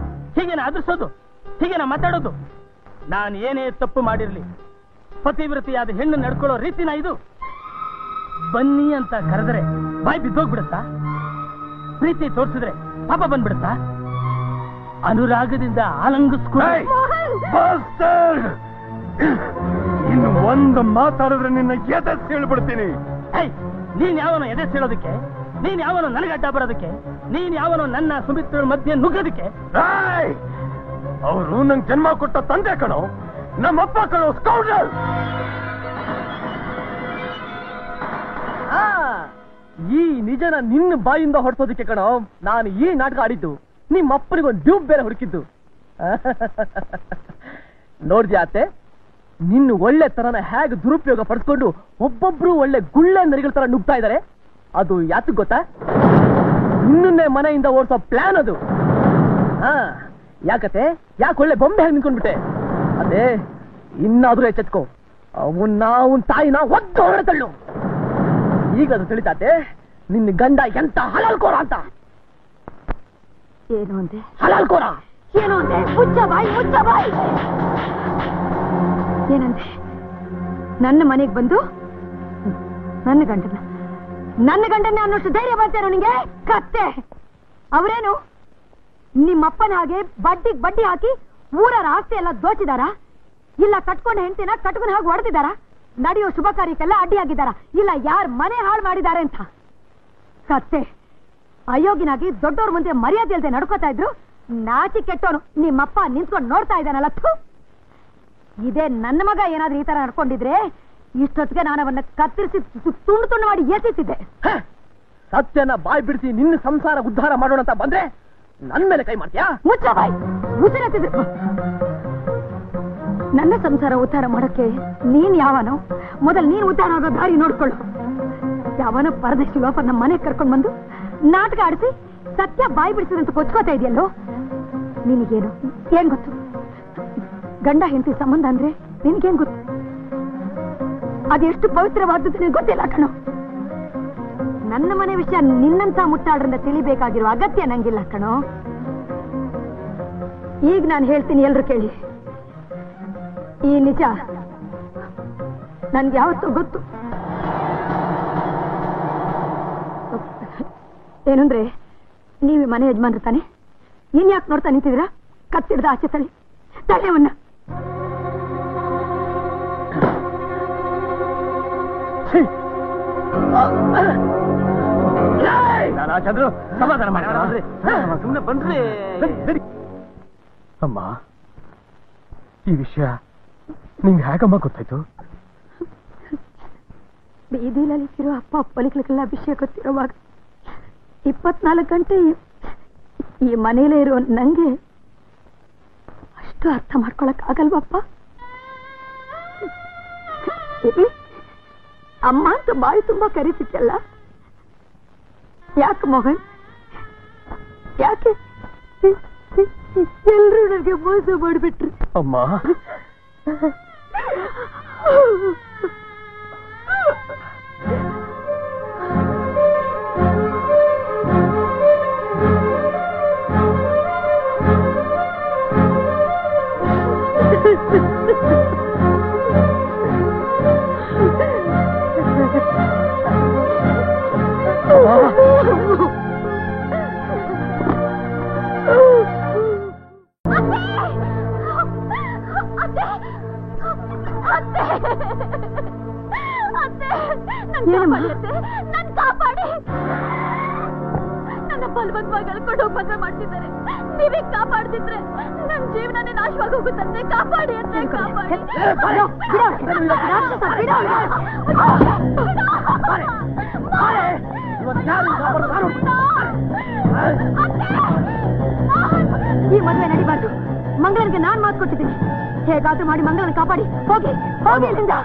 ಹೀಗೇನ ಆದರ್ಸೋದು, ಹೀಗೇನ ಮಾತಾಡೋದು? ನಾನು ಏನೇ ತಪ್ಪು ಮಾಡಿರ್ಲಿ, ಪತಿವ್ರತಿಯಾದ ಹೆಣ್ಣು ನಡ್ಕೊಳ್ಳೋ ರೀತಿನ ಇದು? ಬನ್ನಿ ಅಂತ ಕರೆದ್ರೆ ಬಾಯಿ ಬಿದ್ದೋಗ್ಬಿಡುತ್ತಾ? ಪ್ರೀತಿ ತೋರಿಸಿದ್ರೆ ಪಾಪ ಬಂದ್ಬಿಡುತ್ತಾ? ಅನುರಾಗದಿಂದ ಆಲಂಗಿಸ್ಕೊಂಡು ಇನ್ನು ಒಂದು ಮಾತಾಡಿದ್ರೆ ನಿನ್ನ ಎದೆ ಸೀಳ್ಬಿಡ್ತೀನಿ. ನೀನ್ ಯಾವನೋ ಎದೆ ಸೀಳೋದಕ್ಕೆ? ನೀನ್ ಯಾವನೋ ನನಗೆ ಅಡ್ಡ ಬರೋದಕ್ಕೆ? ನೀನ್ ಯಾವನೋ ನನ್ನ ಸುಮಿತ್ರ ಮಧ್ಯೆ ನುಗ್ಗೋದಕ್ಕೆ? ಅವರು ನಂಗೆ ಜನ್ಮ ಕೊಟ್ಟ ತಂದೆ ಕಣೋ, ನಮ್ಮಪ್ಪ ಕಣೋ, ಸ್ಕೌಂಡರ್. ಈ ನಿಜನ ನಿನ್ನ ಬಾಯಿಂದ ಹೊಡ್ಸೋದಕ್ಕೆ ಕಣೋ ನಾನು ಈ ನಾಟಕ ಆಡಿದ್ದು. ನಿಮ್ಮ ಅಪ್ಪನಿಗೊಂದು ಡ್ಯೂಬ್ ಬೇರೆ ಹುಡುಕಿದ್ದು. ನೋಡ್ದ್ಯಾ ಅತ್ತೆ, ನಿನ್ನ ಒಳ್ಳೆ ತರನ ಹೇಗೆ ದುರುಪಯೋಗ ಪಡಿಸ್ಕೊಂಡು ಒಬ್ಬೊಬ್ರು ಒಳ್ಳೆ ಗುಳ್ಳೆ ನರಿಗಳ ತರ ನುಗ್ತಾ ಇದ್ದಾರೆ. ಅದು ಯಾತಕ್ ಗೊತ್ತಾ? ನಿನ್ನನ್ನೇ ಮನೆಯಿಂದ ಓಡಿಸೋ ಪ್ಲಾನ್ ಅದು. ಯಾಕತ್ತೆ? ಯಾಕೆ ಒಳ್ಳೆ ಬೊಂಬೆ ಹಾಗೆ ನಿಂತ್ಕೊಂಡ್ಬಿಟ್ಟೆ? ಅದೇ ಇನ್ನಾದ್ರೂ ಎಚ್ಚೆತ್ಕೋ, ಅವನ್ ತಾಯಿನ ಒದ್ದು ಹೊರ ತಳ್ಳು. ಈಗ ಅದು ತಿಳಿತಾತೆ ನಿನ್ನ ಗಂಡ ಎಂತ ಹಲಾಲ್ಕೋರ ಅಂತ. ಏನು ಅಂದೆ? ಹಲಾಲ್ಕೋರ ಏನು ಅಂದೆ? ಮುಚ್ಚ ಬಾಯಿ, ಮುಚ್ಚ ಬಾಯಿ. ಏನಂದೆ? ನನ್ನ ಮನೆಗೆ ಬಂದು ನನ್ನ ಗಂಡನ ಅನ್ನೋಷ್ಟು ಧೈರ್ಯ ಬರ್ತೇನೋ ನಿಂಗೆ? ಕತ್ತೆ. ಅವರೇನು ನಿಮ್ಮಪ್ಪನ ಹಾಗೆ ಬಡ್ಡಿ ಹಾಕಿ ಊರರ ಆಸ್ತಿ ಎಲ್ಲ ದೋಚಿದಾರ? ಇಲ್ಲ ಕಟ್ಕೊಂಡ ಹೆಂಡತಿನ ಕಟ್ಕೊಂಡ್ ಹಾಗೆ ಹೊಡೆದಿದಾರ? ನಡೆಯೋ ಶುಭ ಕಾರ್ಯಕ್ಕೆಲ್ಲ ಅಡ್ಡಿಯಾಗಿದ್ದಾರ? ಇಲ್ಲ ಯಾರ ಮನೆ ಹಾಳು ಮಾಡಿದ್ದಾರೆ ಅಂತ? ಕತ್ತೆ. ಅಯೋಗ್ಯನಾಗಿ ದೊಡ್ಡವ್ರ ಮುಂದೆ ಮರ್ಯಾದೆ ಇಲ್ಲದೆ ನಡ್ಕೋತಾ ಇದ್ರು. ನಾಚಿ ಕೆಟ್ಟವನು ನಿಮ್ಮಪ್ಪ ನಿಂತ್ಕೊಂಡು ನೋಡ್ತಾ ಇದ್ದಾನಲ್ಲ. ಇದೇ ನನ್ನ ಮಗ ಏನಾದ್ರೂ ಈ ತರ ನಡ್ಕೊಂಡಿದ್ರೆ ಇಷ್ಟೊತ್ತಿಗೆ ನಾನು ಅವನ್ನ ಕತ್ತರಿಸಿ ತುಂಡು ಮಾಡಿ ಎಸಿತಿದ್ದೆ. ಸತ್ಯನ ಬಾಯ್ ಬಿಡಿಸಿ ನಿನ್ನ ಸಂಸಾರ ಉದ್ಧಾರ ಮಾಡೋಣ ಅಂತ ಬಂದ್ರೆ ನನ್ ಮೇಲೆ ಕೈ ಮಾಡ್ತೀಯಾ? ಮುಚ್ಚ ಬಾಯ್, ಉಸಿರತ್ತಿದ್ರು. ನನ್ನ ಸಂಸಾರ ಉದ್ಧಾರ ಮಾಡೋಕೆ ನೀನ್ ಯಾವನೋ? ಮೊದಲು ನೀನ್ ಉದ್ಧಾರ ಆಗೋ ದಾರಿ ನೋಡ್ಕೊಳ್ಳು. ಯಾವನೋ ಪರದೇಶಿ ಲೋಫರ್ ನಮ್ಮ ಮನೆಗೆ ಕರ್ಕೊಂಡ್ ಬಂದು ನಾಟಕ ಆಡಿಸಿ ಸತ್ಯ ಬಾಯಿ ಬಿಡಿಸಿದಂತ ಕೊಚ್ಕೋತಾ ಇದೆಯಲ್ಲೋ. ನಿನಗೇನು ಏನ್ ಗೊತ್ತು? ಗಂಡ ಹೆಂಡತಿ ಸಂಬಂಧ ಅಂದ್ರೆ ನಿನ್ಗೇನ್ ಗೊತ್ತು? ಅದೆಷ್ಟು ಪವಿತ್ರವಾದದ್ದು ನಿನಗೆ ಗೊತ್ತಿಲ್ಲ ಕಣೋ. ನನ್ನ ಮನೆ ವಿಷಯ ನಿನ್ನಂತ ಮುಟ್ಟಾಡ್ರಿಂದ ತಿಳಿಬೇಕಾಗಿರೋ ಅಗತ್ಯ ನಂಗಿಲ್ಲ ಕಣೋ. ಈಗ ನಾನು ಹೇಳ್ತೀನಿ, ಎಲ್ರು ಕೇಳಿ. ಈ ನಿಜ ನನ್ಗೆ ಯಾವತ್ತೂ ಗೊತ್ತು. ಏನಂದ್ರೆ ನೀವು ಮನೆ ಯಜಮಾನ್ರು ತಾನೆ? ಇನ್ಯಾಕೆ ನೋಡ್ತಾ ನಿಂತಿದ್ದೀರಾ? ಕತ್ತಿಡ್ದ ಆಚೆ ತಲೆಯವನ್ನ. ಚಂದ್ರು ಸಮಾಧಾನ ಮಾಡಿ ಸುಮ್ಮನೆ ಬಂದ್ರಿ. ಅಮ್ಮ, ಈ ವಿಷಯ ನಿಂಗೆ ಹೇಗಮ್ಮ ಗೊತ್ತಾಯ್ತು? ಬೀದಿಲಲ್ಲಿರೋ ಅಪ್ಪ ಅಪ್ಪಲಿಗಳಿಗೆಲ್ಲ ವಿಷಯ ಗೊತ್ತಿರುವಾಗ 24 ಗಂಟೆ ಈ ಮನೇಲೇ ಇರೋ ನಂಗೆ ಅಷ್ಟು ಅರ್ಥ ಮಾಡ್ಕೊಳಕ್ ಆಗಲ್ವಪ್ಪ? ಅಮ್ಮ ಅಂತ ಬಾಯಿ ತುಂಬಾ ಕರೀತಿದ್ದಲ್ಲ, ಯಾಕೆ ಮೋಹನ್? ಯಾಕೆ ಎಲ್ರೂ ನನಗೆ ಮೋಸ ಮಾಡಿಬಿಟ್ರು? ಅಮ್ಮ, ನನ್ ಕಾಪಾಡಿ. ನನ್ನ ಬಲವಂತವಾಗಿ ಎಳ್ಕೊಂಡು ಉಪದ್ರ ಮಾಡ್ತಿದ್ದಾರೆ. ನೀವೇ ಕಾಪಾಡ್ತಿದ್ರೆ ನನ್ನ ಜೀವನನೇ ನಾಶವಾಗಿ ಹೋಗುತ್ತಂತೆ. ಕಾಪಾಡಿ ಅಂತ ಕಾಪಾಡಿ. ಈ ಮದುವೆ ನಡಿಬಾರ್ದು. ಮಂಗಳನಿಗೆ ನಾನ್ ಮಾತು ಕೊಟ್ಟಿದ್ದೀನಿ. ಹೇಗಾದ್ರೂ ಮಾಡಿ ಮಂಗಳನ ಕಾಪಾಡಿ. ಹೋಗಿ ಹೋಗಿ ಇಲ್ಲಿಂದ.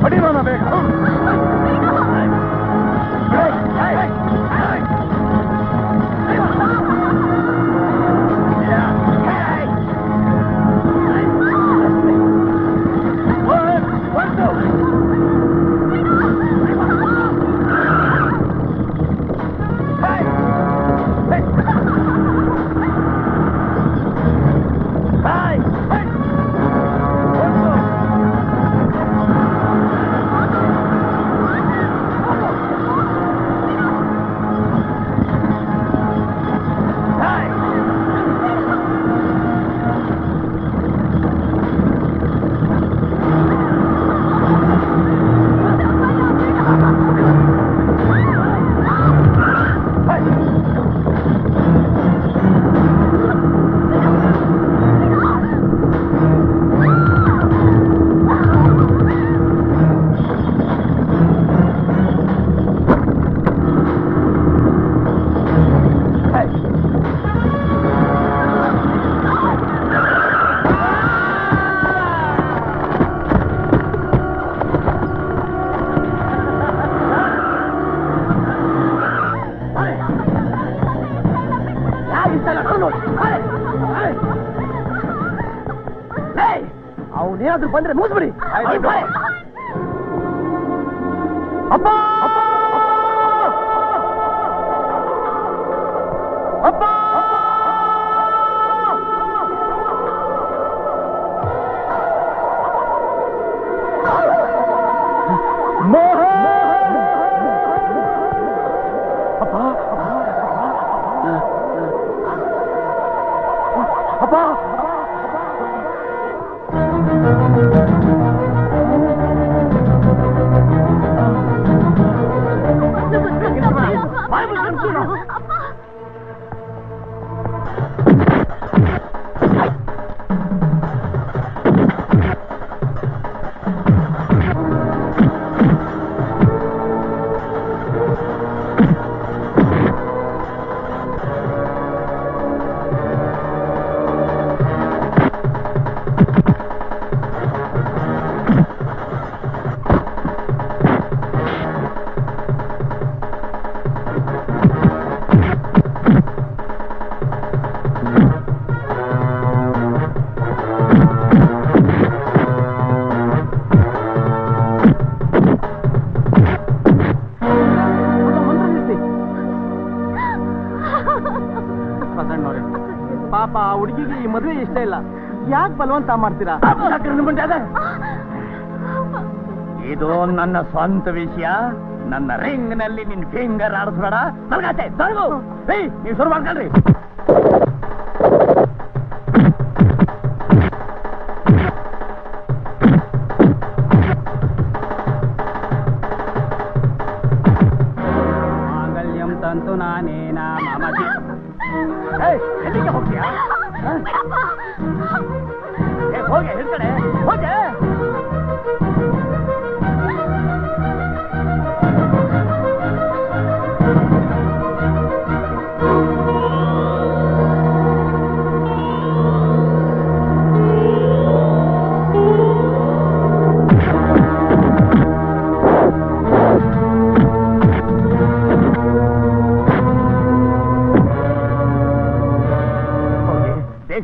ಹೊಡಿರೋಣ ಬೇಗ. ಯಾರಾದ್ರೂ ಬಂದ್ರೆ ಮುಗಿಸ್ಬಿಡಿ. ಅಪ್ಪ ಅಪ್ಪ ಪಾಪ ಹುಡುಗಿಗೆ ಈ ಮದುವೆ ಇಷ್ಟ ಇಲ್ಲ, ಯಾಕೆ ಬಲವಂತ ಮಾಡ್ತೀರಾ? ಇದು ನನ್ನ ಸ್ವಂತ ವಿಷಯ. ನನ್ನ ರಿಂಗ್ ನಲ್ಲಿ ನಿನ್ ಫಿಂಗರ್ ಆಡಿಸ್ಬೇಡ. ತೊಲಗಾತೆ ತೊಲಗು. ನೀವು ಶುರು ಮಾಡ್ಕೊಳ್ರಿ. ಮಾಂಗಲ್ಯಂ ತಂತು ನಾನೇನ ಮಮತಿ. ಎಲ್ಲಿಗೆ ಹೋಗ್ತೀಯಾ? ಹೋಗೆ ಹೇಳ್ಕಡೆ ಹೋಗೆ.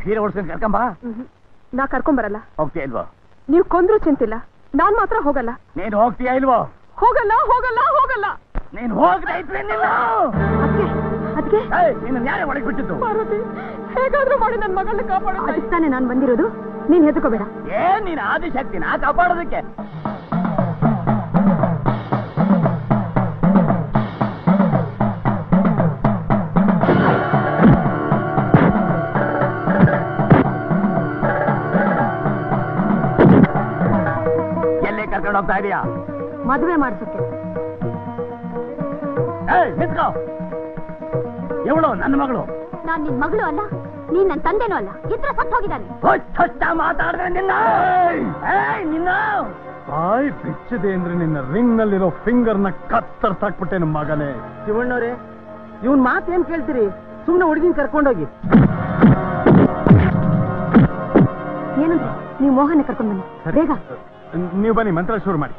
ಸೀರೆ ಓಡಿಸ್ಕೊಂಡು ಕರ್ಕೊಂಬ. ನಾ ಕರ್ಕೊಂಬರಲ್ಲ. ಹೋಗ್ತೀಯ ಇಲ್ವೋ? ನೀವು ಕೊಂದ್ರು ಚಿಂತಿಲ್ಲ, ನಾನ್ ಮಾತ್ರ ಹೋಗಲ್ಲ. ನೀನು ಹೋಗ್ತೀಯಾ ಇಲ್ವೋ? ಹೋಗಲ್ಲ ಹೋಗಲ್ಲ ಹೋಗಲ್ಲ. ನೀನು ಹೋಗದೆ ಇದ್ರೆ ಅದಕ್ಕೆ ನೀನು ನ್ಯಾಯ ಒಳಗೆ ಬಿಟ್ಟಿದ್ದು. ಪಾರ್ವತಿ, ಹೇಗಾದ್ರೂ ಮಾಡಿ ನನ್ನ ಮಗಳನ್ನ ಕಾಪಾಡ. ಅದಕ್ಕೆ ತಾನೇ ನಾನು ಬಂದಿರೋದು. ನೀನ್ ಹೆದರ್ಕೋಬೇಡ. ಏನ್ ನೀನು ಆದಿಶಕ್ತಿನ ಕಾಪಾಡೋದಕ್ಕೆ? ಎಲ್ಲಿ ಕರ್ಕೊಂಡು ಹೋಗ್ತಾ ಇದೀಯಾ? ಮದುವೆ ಮಾಡ್ಸಕ್ಕೆ. ನಿಂತ್ಕೋ. ಇವಳು ನನ್ನ ಮಗಳು. ನಾನ್ ನಿನ್ ಮಗಳು ಅಲ್ಲ, ನೀನ್ ನನ್ನ ತಂದೆನೂ ಅಲ್ಲ. ಇದ್ರ ಸತ್ತು ಹೋಗಿದ್ದಾನೆ. ಮಾತಾಡಿದ್ರೆ ನಿನ್ನ ನಿನ್ನ ಬಾಯಿ ಬಿಚ್ಚದೆ ಅಂದ್ರೆ ನಿನ್ನ ರಿಂಗ್ ನಲ್ಲಿರೋ ಫಿಂಗರ್ ನ ಕತ್ತರ್ಸಾಕ್ಬಿಟ್ಟೆ ನಮ್ಮ ಮಗನೇ. ಶಿವಣ್ಣವ್ರೆ, ಇವನ್ ಮಾತೇನ್ ಕೇಳ್ತೀರಿ? ಸುಮ್ನೆ ಹುಡುಗಿನ ಕರ್ಕೊಂಡೋಗಿ. ಏನಂದ್ರೆ ನೀವು ಮೋಹನ ಕರ್ಕೊಂಡ್ ಬನ್ನಿ ಬೇಗ. ನೀವು ಬನ್ನಿ, ಮಂತ್ರ ಶುರು ಮಾಡಿ.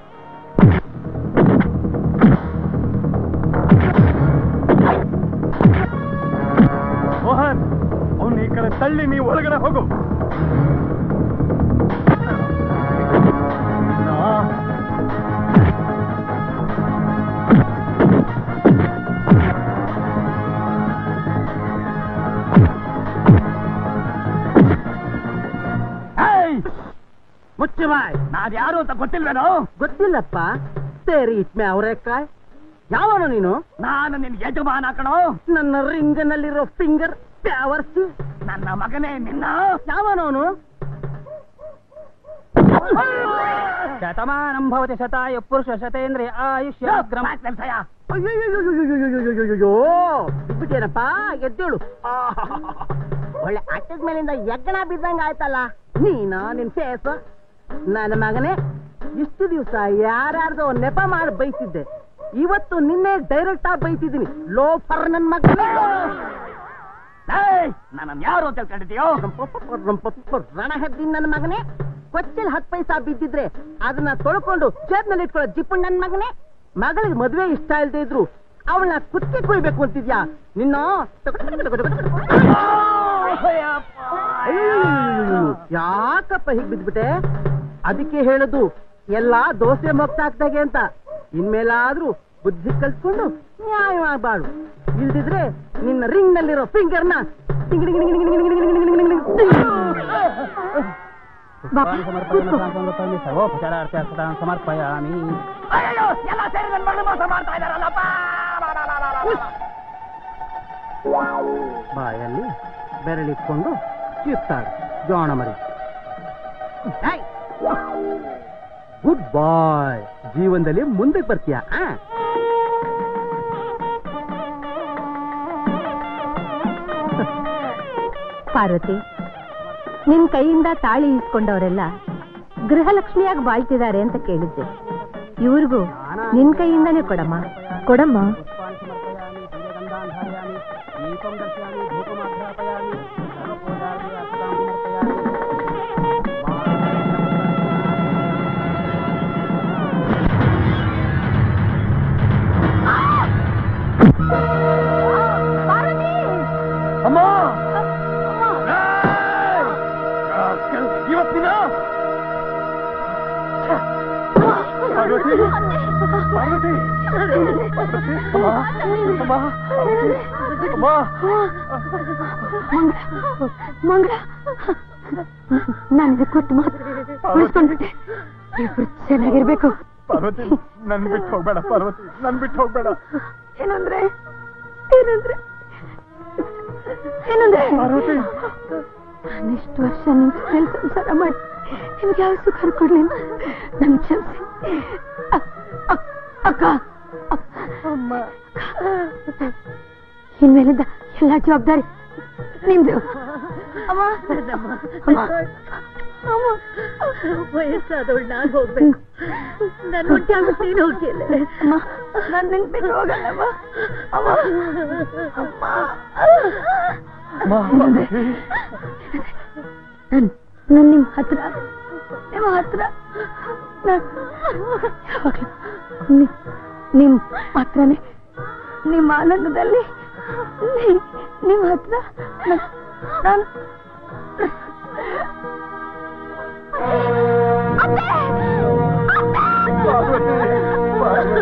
ಮೋಹನ್, ಅವನು ಈ ಕಡೆ ತಳ್ಳಿ, ನೀವು ಒಳಗಡೆ ಹೋಗು. ಮುಚ್ಚು ಬಾಯ್. ನಾದ್ಯಾರು ಅಂತ ಗೊತ್ತಿಲ್ವೇನೋ? ಗೊತ್ತಿಲ್ಲಪ್ಪ. ಸೇರಿ ಇಟ್ಮೆ ಅವರೇಕಾಯ್. ಯಾವನು ನೀನು? ನಾನು ನಿನ್ ಯಜಮಾನ ಕಣೋ. ನನ್ನ ರಿಂಗನಲ್ಲಿರೋ ಫಿಂಗರ್ ಪ್ಯಾವರ್ಸ್. ನನ್ನ ಮಗನೇ ನಿನ್ನ. ಯಾವನವನು? ಶತಮಾನಂ ಭವತಿ ಶತಾಯ ಪುರುಷ ಶತೇಂದ್ರಿಯ ಆಯುಷ್ಯಾಗ್ರಂ. ಅಯ್ಯೋ, ಬಿಟ್ಟೇನಪ್ಪ, ಎದ್ದೇಳು. ಒಳ್ಳೆ ಅಟ್ಟದ ಮೇಲಿಂದ ಯಜ್ಞ ಬಿದ್ದಂಗ ಆಯ್ತಲ್ಲ. ನೀನಾ ನಿನ್ ಫೇಸ್? ನನ್ನ ಮಗನೇ, ಇಷ್ಟು ದಿವಸ ಯಾರ್ಯಾರ್ದೋ ನೆಪ ಮಾಡಿ ಬೈತಿದ್ದೆ. ಇವತ್ತು ನಿನ್ನೆ ಡೈರೆಕ್ಟ್ ಆಗಿ ಬೈತಿದ್ದೀನಿ. ಲೋಫರ್ ನನ್ ಮಗನೇ. ನನ್ನ ಯಾರು ಅಂತ ತಿಳ್ಕೊಂಡಿದ್ಯೋ? ರಣಹದ್ದಿ ನನ್ನ ಮಗನೇ. ಕೊಚ್ಚಲ್ 10 ಪೈಸಾ ಬಿದ್ದಿದ್ರೆ ಅದನ್ನ ತೊಳ್ಕೊಂಡು ಜೇಬ್ನಲ್ಲಿ ಇಟ್ಕೊಳ್ಳೋ ಜಿಪ್ಪು ನನ್ ಮಗನೇ. ಮಗಳಿಗೆ ಮದುವೆ ಇಷ್ಟ ಇಲ್ದೇ ಇದ್ರು ಅವಳನ್ನ ಕುತ್ತಿ ಕುಯ್ಬೇಕು ಅಂತಿದ್ಯಾ? ನಿನ್ನ ಯಾಕಪ್ಪ ಹೀಗ್ ಬಿದ್ಬಿಟ್ಟೆ? ಅದಕ್ಕೆ ಹೇಳುದು ಎಲ್ಲಾ ದೋಸೆ ಮೊಕ್ಕಾಗ್ದಾಗೆ ಅಂತ. ಇನ್ಮೇಲಾದ್ರೂ ಬುದ್ಧಿ ಕಲ್ತ್ಕೊಂಡು ನ್ಯಾಯವಾಗಿ ಬಾಳು. ಇಲ್ದಿದ್ರೆ ನಿನ್ನ ರಿಂಗ್ ನಲ್ಲಿರೋ ಫಿಂಗರ್ನ ಸಮರ್ಪಯಾಮಿ. ಬಾಯಲ್ಲಿ ಬೆರಳಿಟ್ಕೊಂಡು ಚಿಪ್ತಾಳೆ ಜೋಣ ಮರಿ. ಗುಡ್ ಬಾಯ್, ಜೀವನದಲ್ಲಿ ಮುಂದೆ ಬರ್ತೀಯ. ಪಾರ್ವತಿ, ನಿನ್ ಕೈಯಿಂದ ತಾಳಿ ಇಸ್ಕೊಂಡವರೆಲ್ಲ ಗೃಹಲಕ್ಷ್ಮಿಯಾಗಿ ಬಾಳ್ತಿದ್ದಾರೆ ಅಂತ ಕೇಳಿದ್ದೆ. ಇವ್ರಿಗೂ ನಿನ್ ಕೈಯಿಂದಾನೇ ಕೊಡಮ್ಮ, ಕೊಡಮ್ಮ. ಅಮ್ಮ, ಇವತ್ತಿನ ಪಾರ್ವತಿ, ಪಾರ್ವತಿ, ಮಂಗಳ, ನನ್ಗೆ ಕೊಟ್ಟು ಮಾತು ಉಳಿಸ್ಕೊಂಡ್ಬಿಟ್ಟೆ. ಇಬ್ರು ಚೆನ್ನಾಗಿರ್ಬೇಕು. ಪಾರ್ವತಿ, ನನ್ ಬಿಟ್ಟು ಹೋಗ್ಬೇಡ. ಪಾರ್ವತಿ, ನನ್ ಬಿಟ್ಟು ಹೋಗ್ಬೇಡ. ಏನಂದ್ರೆ ಏನಂದ್ರೆ ಏನಂದ್ರೆ ಪಾರ್ವತಿ, ನಾನಿಷ್ಟು ವರ್ಷ ನಿಮ್ ಜೊತೆಲಿ ಸಂಸಾರ ಮಾಡಿ ನಿಮ್ಗೆ ಯಾವ ಸುಖ ಕೊಡ್ಲಿಲ್ಲ. ನನ್ ಕ್ಷಮಿಸಿ ಅಕ್ಕ. ಇನ್ಮೇಲಿಂದ ಎಲ್ಲ ಜವಾಬ್ದಾರಿ ನಿಮ್ದು. ವಯಸ್ಸಾದವಳು ನಾನು ಹೋಗ್ಬೇಕು. ನಾನು ಹೊಟ್ಟೆ ನೀನು ಹೋಗಿಲ್ಲ. ನಾನು ನಿನ್ ಬಿಟ್ಟು ಹೋಗಲ್ಲಮ್ಮ. ನಾನು ನಿಮ್ಮ ಹತ್ರ ನಿಮ್ ಹತ್ರನೇ, ನಿಮ್ಮ ಆನಂದದಲ್ಲಿ ನಿಮ್ಮ ಹತ್ರ ನಾನು ಪಾರ್ವತಿ, ಪಾರ್ವತಿ,